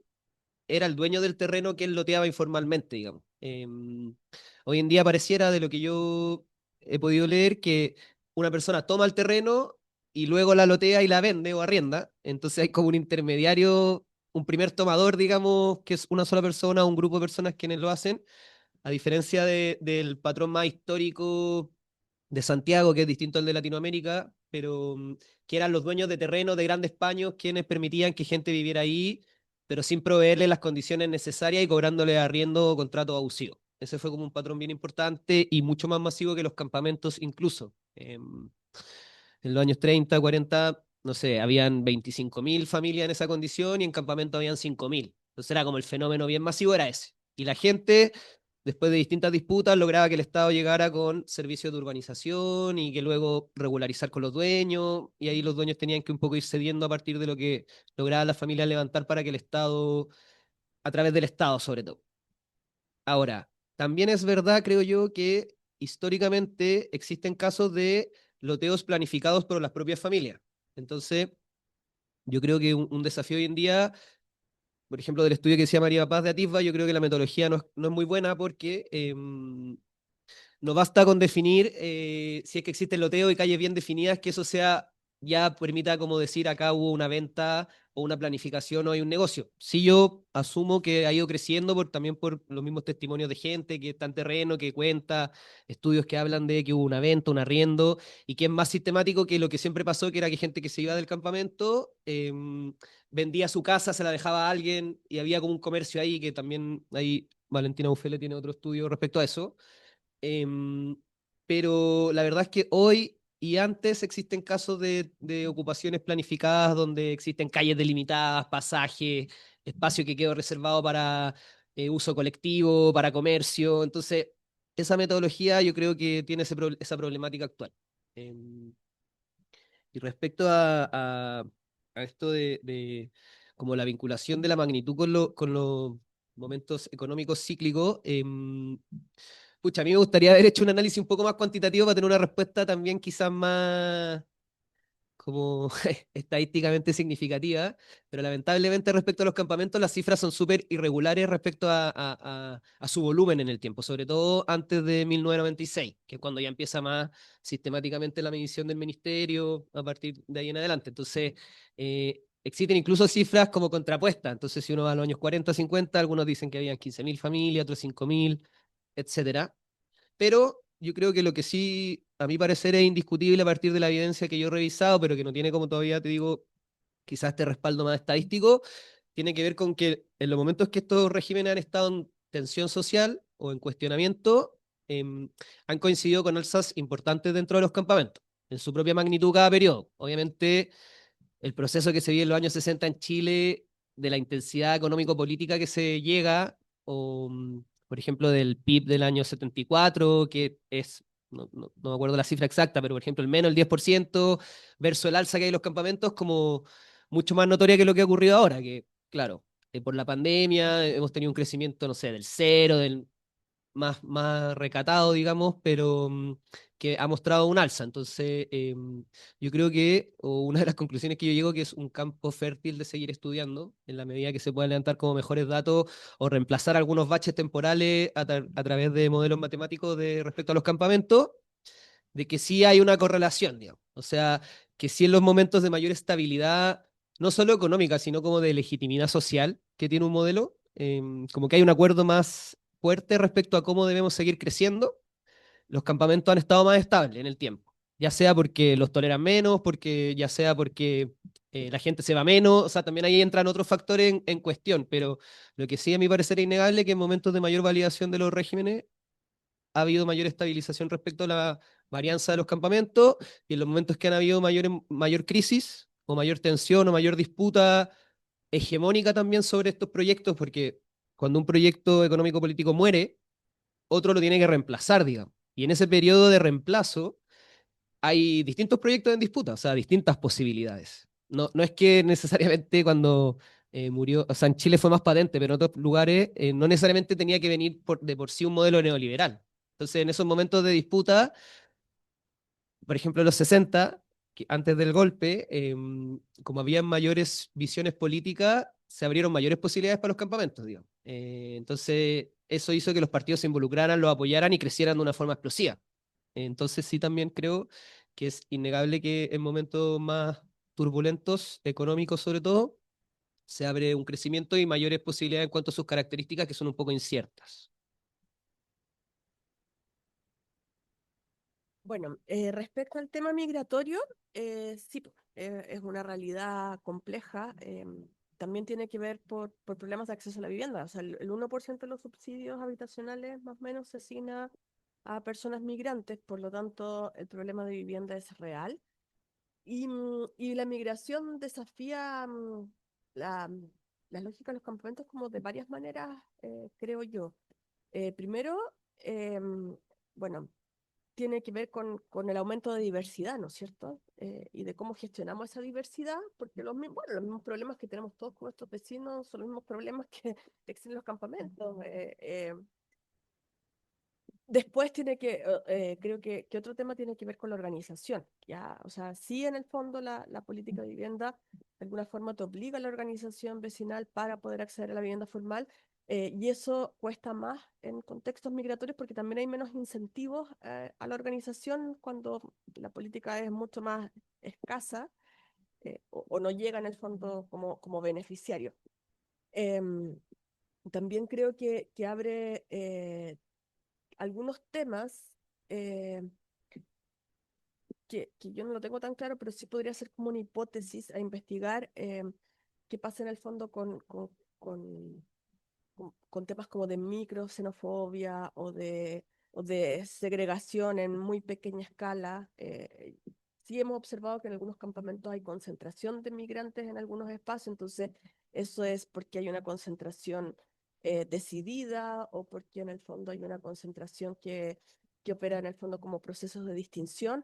era el dueño del terreno quien loteaba informalmente, digamos. Hoy en día pareciera, de lo que yo he podido leer, que una persona toma el terreno y luego la lotea y la vende o arrienda. Entonces hay como un intermediario, un primer tomador, digamos, que es una sola persona, un grupo de personas quienes lo hacen, a diferencia del patrón más histórico de Santiago, que es distinto al de Latinoamérica, pero que eran los dueños de terreno de grandes paños quienes permitían que gente viviera ahí, pero sin proveerle las condiciones necesarias y cobrándole arriendo o contrato abusivo. Ese fue como un patrón bien importante y mucho más masivo que los campamentos incluso. En los años 30, 40, no sé, habían 25.000 familias en esa condición y en campamento habían 5.000. Entonces era como el fenómeno bien masivo, era ese. Y la gente, después de distintas disputas, lograba que el Estado llegara con servicios de urbanización y que luego regularizar con los dueños, y ahí los dueños tenían que un poco ir cediendo a partir de lo que lograban las familias levantar para que el Estado, a través del Estado sobre todo. Ahora, también es verdad, creo yo, que históricamente existen casos de loteos planificados por las propias familias. Entonces, yo creo que un desafío hoy en día, por ejemplo, del estudio que decía María Paz de Atisba, yo creo que la metodología no es muy buena porque no basta con definir si es que existe el loteo y calles bien definidas, que eso sea ya permita como decir acá hubo una venta o una planificación o hay un negocio. Sí, yo asumo que ha ido creciendo también por los mismos testimonios de gente que está en terreno, que cuenta, estudios que hablan de que hubo una venta, un arriendo, y que es más sistemático que lo que siempre pasó, que era que gente que se iba del campamento vendía su casa, se la dejaba a alguien y había como un comercio ahí, que también ahí Valentina Bufele tiene otro estudio respecto a eso. Em, pero la verdad es que hoy y antes existen casos de ocupaciones planificadas donde existen calles delimitadas, pasajes, espacio que quedó reservado para uso colectivo, para comercio. Entonces, esa metodología yo creo que tiene esa problemática actual. Em, y respecto a esto de como la vinculación de la magnitud con lo momentos económicos cíclicos, pucha, a mí me gustaría haber hecho un análisis un poco más cuantitativo para tener una respuesta también quizás más como estadísticamente significativa, pero lamentablemente respecto a los campamentos las cifras son súper irregulares respecto a su volumen en el tiempo, sobre todo antes de 1996, que es cuando ya empieza más sistemáticamente la medición del ministerio a partir de ahí en adelante. Entonces, existen incluso cifras como contrapuestas. Entonces, si uno va a los años 40, 50, algunos dicen que habían 15.000 familias, otros 5.000, etcétera. Pero yo creo que lo que sí, a mi parecer, es indiscutible a partir de la evidencia que yo he revisado, pero que no tiene como todavía, te digo, quizás este respaldo más estadístico, tiene que ver con que en los momentos que estos regímenes han estado en tensión social o en cuestionamiento, han coincidido con alzas importantes dentro de los campamentos, en su propia magnitud cada periodo. Obviamente, el proceso que se vive en los años 60 en Chile, de la intensidad económico-política que se llega, o por ejemplo del PIB del año 74, que es, no me acuerdo la cifra exacta, pero por ejemplo el menos el 10%, versus el alza que hay en los campamentos, como mucho más notoria que lo que ha ocurrido ahora, que claro, por la pandemia hemos tenido un crecimiento, no sé, del cero, del más recatado, digamos, pero que ha mostrado un alza. Entonces, yo creo que o una de las conclusiones que yo llego que es un campo fértil de seguir estudiando en la medida que se puedan levantar como mejores datos o reemplazar algunos baches temporales a través de modelos matemáticos de respecto a los campamentos, de que sí hay una correlación, digamos. O sea, que sí en los momentos de mayor estabilidad, no solo económica, sino como de legitimidad social que tiene un modelo, como que hay un acuerdo más fuerte respecto a cómo debemos seguir creciendo, los campamentos han estado más estables en el tiempo. Ya sea porque los toleran menos, ya sea porque la gente se va menos, o sea, también ahí entran otros factores en cuestión, pero lo que sí a mi parecer es innegable es que en momentos de mayor validación de los regímenes ha habido mayor estabilización respecto a la varianza de los campamentos y en los momentos que han habido mayor crisis o mayor tensión o mayor disputa hegemónica también sobre estos proyectos, porque cuando un proyecto económico-político muere, otro lo tiene que reemplazar, digamos. Y en ese periodo de reemplazo hay distintos proyectos en disputa, o sea, distintas posibilidades. No es que necesariamente cuando murió, o sea, en Chile fue más patente, pero en otros lugares no necesariamente tenía que venir de por sí un modelo neoliberal. Entonces, en esos momentos de disputa, por ejemplo, en los 60, antes del golpe, como había mayores visiones políticas, se abrieron mayores posibilidades para los campamentos, digamos. Entonces, eso hizo que los partidos se involucraran, los apoyaran y crecieran de una forma explosiva. Entonces, sí, también creo que es innegable que en momentos más turbulentos, económicos sobre todo, se abre un crecimiento y mayores posibilidades en cuanto a sus características que son un poco inciertas. Bueno, respecto al tema migratorio, sí, es una realidad compleja. También tiene que ver por problemas de acceso a la vivienda. O sea, el 1% de los subsidios habitacionales más o menos se asigna a personas migrantes, por lo tanto, el problema de vivienda es real. Y la migración desafía la, la lógica de los campamentos como de varias maneras, creo yo. Primero, bueno, tiene que ver con el aumento de diversidad, ¿no es cierto? Y de cómo gestionamos esa diversidad, porque bueno, los mismos problemas que tenemos todos con nuestros vecinos son los mismos problemas que existen en los campamentos. Después creo que otro tema tiene que ver con la organización, ¿ya? O sea, sí en el fondo la política de vivienda de alguna forma te obliga a la organización vecinal para poder acceder a la vivienda formal, y eso cuesta más en contextos migratorios porque también hay menos incentivos a la organización cuando la política es mucho más escasa, o no llega en el fondo como beneficiario. Em, También creo que abre algunos temas eh, que yo no lo tengo tan claro, pero sí podría ser como una hipótesis a investigar, qué pasa en el fondo con temas como de microxenofobia o de segregación en muy pequeña escala. Sí hemos observado que en algunos campamentos hay concentración de migrantes en algunos espacios, entonces eso es porque hay una concentración decidida o porque en el fondo hay una concentración que opera en el fondo como procesos de distinción.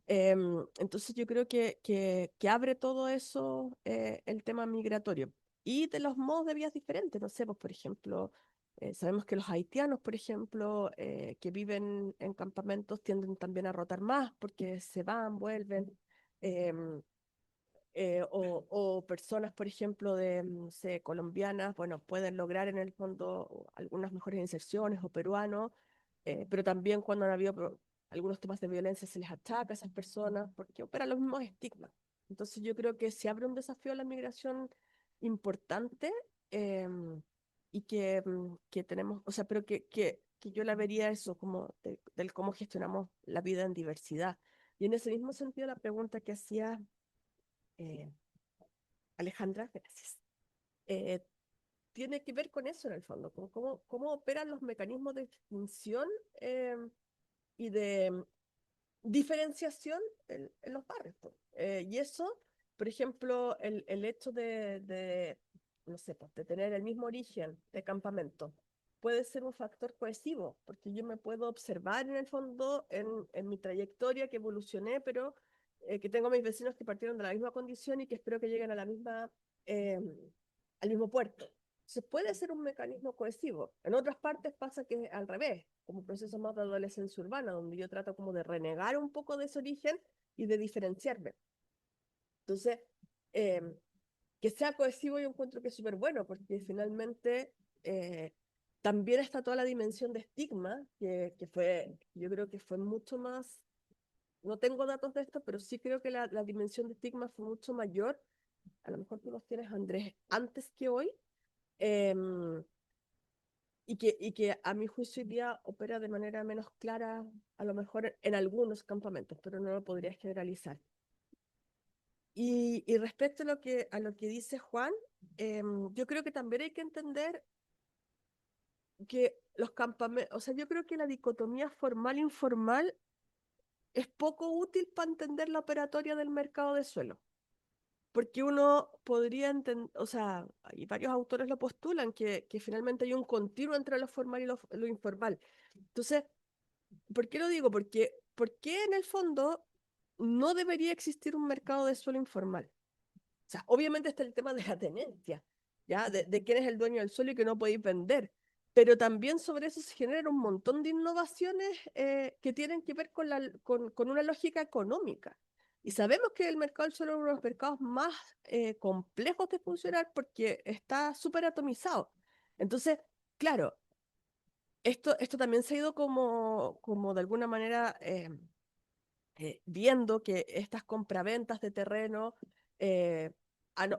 Entonces yo creo que abre todo eso el tema migratorio. y de los modos de vida diferentes. No sé, pues, por ejemplo, sabemos que los haitianos, por ejemplo, que viven en campamentos tienden también a rotar más porque se van, vuelven. em, o personas, por ejemplo, de, no sé, colombianas, bueno, pueden lograr en el fondo algunas mejores inserciones, o peruanos, pero también cuando han habido algunos temas de violencia se les achaca a esas personas porque operan los mismos estigmas. Entonces yo creo que se abre un desafío a la migración importante, y que tenemos, o sea, pero que yo la vería eso como del cómo gestionamos la vida en diversidad. Y en ese mismo sentido, la pregunta que hacía eh, Alejandra, gracias, eh, tiene que ver con eso en el fondo, con cómo operan los mecanismos de extinción, eh, y de diferenciación en los barrios, po. Y eso, por ejemplo, el hecho no sé, pues, de tener el mismo origen de campamento, puede ser un factor cohesivo, porque yo me puedo observar en el fondo en mi trayectoria que evolucioné, pero que tengo a mis vecinos que partieron de la misma condición y que espero que lleguen a eh, al mismo puerto. Se puede ser un mecanismo cohesivo. En otras partes pasa que es al revés, como proceso más de adolescencia urbana, donde yo trato como de renegar un poco de ese origen y de diferenciarme. Entonces, eh, que sea cohesivo yo encuentro que es súper bueno, porque finalmente también está toda la dimensión de estigma, yo creo que fue mucho más, no tengo datos de esto, pero sí creo que la dimensión de estigma fue mucho mayor, a lo mejor tú los tienes, Andrés, antes que hoy, em, y que a mi juicio hoy día opera de manera menos clara, a lo mejor en algunos campamentos, pero no lo podría generalizar. Y respecto a lo que dice Juan, yo creo que también hay que entender que los campamentos, o sea, yo creo que la dicotomía formal-informal es poco útil para entender la operatoria del mercado de suelo. Porque uno podría entender, o sea, y varios autores lo postulan, que finalmente hay un continuo entre lo formal y lo informal. Entonces, ¿por qué lo digo? Porque en el fondo no debería existir un mercado de suelo informal. O sea, obviamente está el tema de la tenencia, ¿ya? De quién es el dueño del suelo y que no podéis vender. Pero también sobre eso se generan un montón de innovaciones, que tienen que ver con una lógica económica. Y sabemos que el mercado del suelo es uno de los mercados más complejos de funcionar porque está súper atomizado. Entonces, claro, esto también se ha ido como de alguna manera viendo que estas compraventas de terreno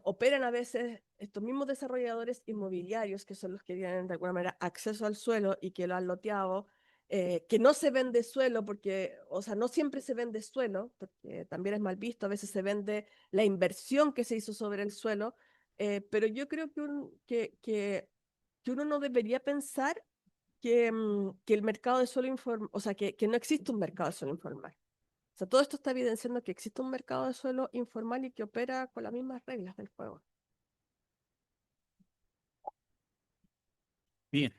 operan a veces estos mismos desarrolladores inmobiliarios, que son los que tienen de alguna manera acceso al suelo y que lo han loteado, que no se vende suelo, porque, o sea, no siempre se vende suelo, porque también es mal visto, a veces se vende la inversión que se hizo sobre el suelo, pero yo creo que uno no debería pensar que el mercado de suelo informal, o sea, que no existe un mercado de suelo informal. O sea, todo esto está evidenciando que existe un mercado de suelo informal y que opera con las mismas reglas del juego. Bien.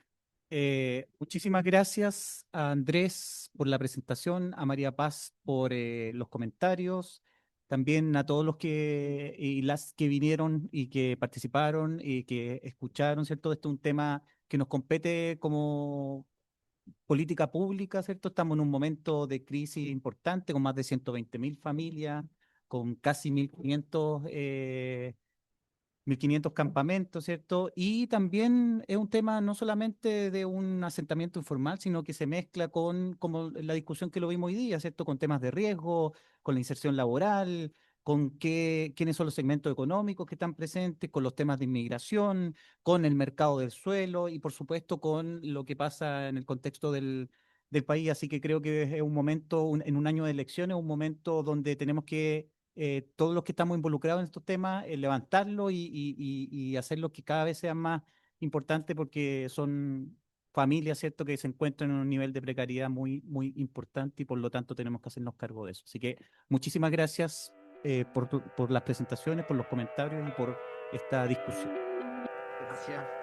Muchísimas gracias a Andrés por la presentación, a María Paz por los comentarios, también a todos los que y las que vinieron y que participaron y que escucharon, ¿cierto? Esto es un tema que nos compete como política pública, ¿cierto? Estamos en un momento de crisis importante con más de 120.000 familias, con casi 1.500 campamentos, ¿cierto? Y también es un tema no solamente de un asentamiento informal, sino que se mezcla con como la discusión que lo vimos hoy día, ¿cierto? Con temas de riesgo, con la inserción laboral, con quiénes son los segmentos económicos que están presentes, con los temas de inmigración, con el mercado del suelo y por supuesto con lo que pasa en el contexto del país. Así que creo que es un momento, en un año de elecciones, un momento donde tenemos que todos los que estamos involucrados en estos temas, levantarlo y hacerlo que cada vez sea más importante porque son familias, ¿cierto?, que se encuentran en un nivel de precariedad muy, muy importante y por lo tanto tenemos que hacernos cargo de eso. Así que muchísimas gracias por las presentaciones, por los comentarios y por esta discusión. Gracias.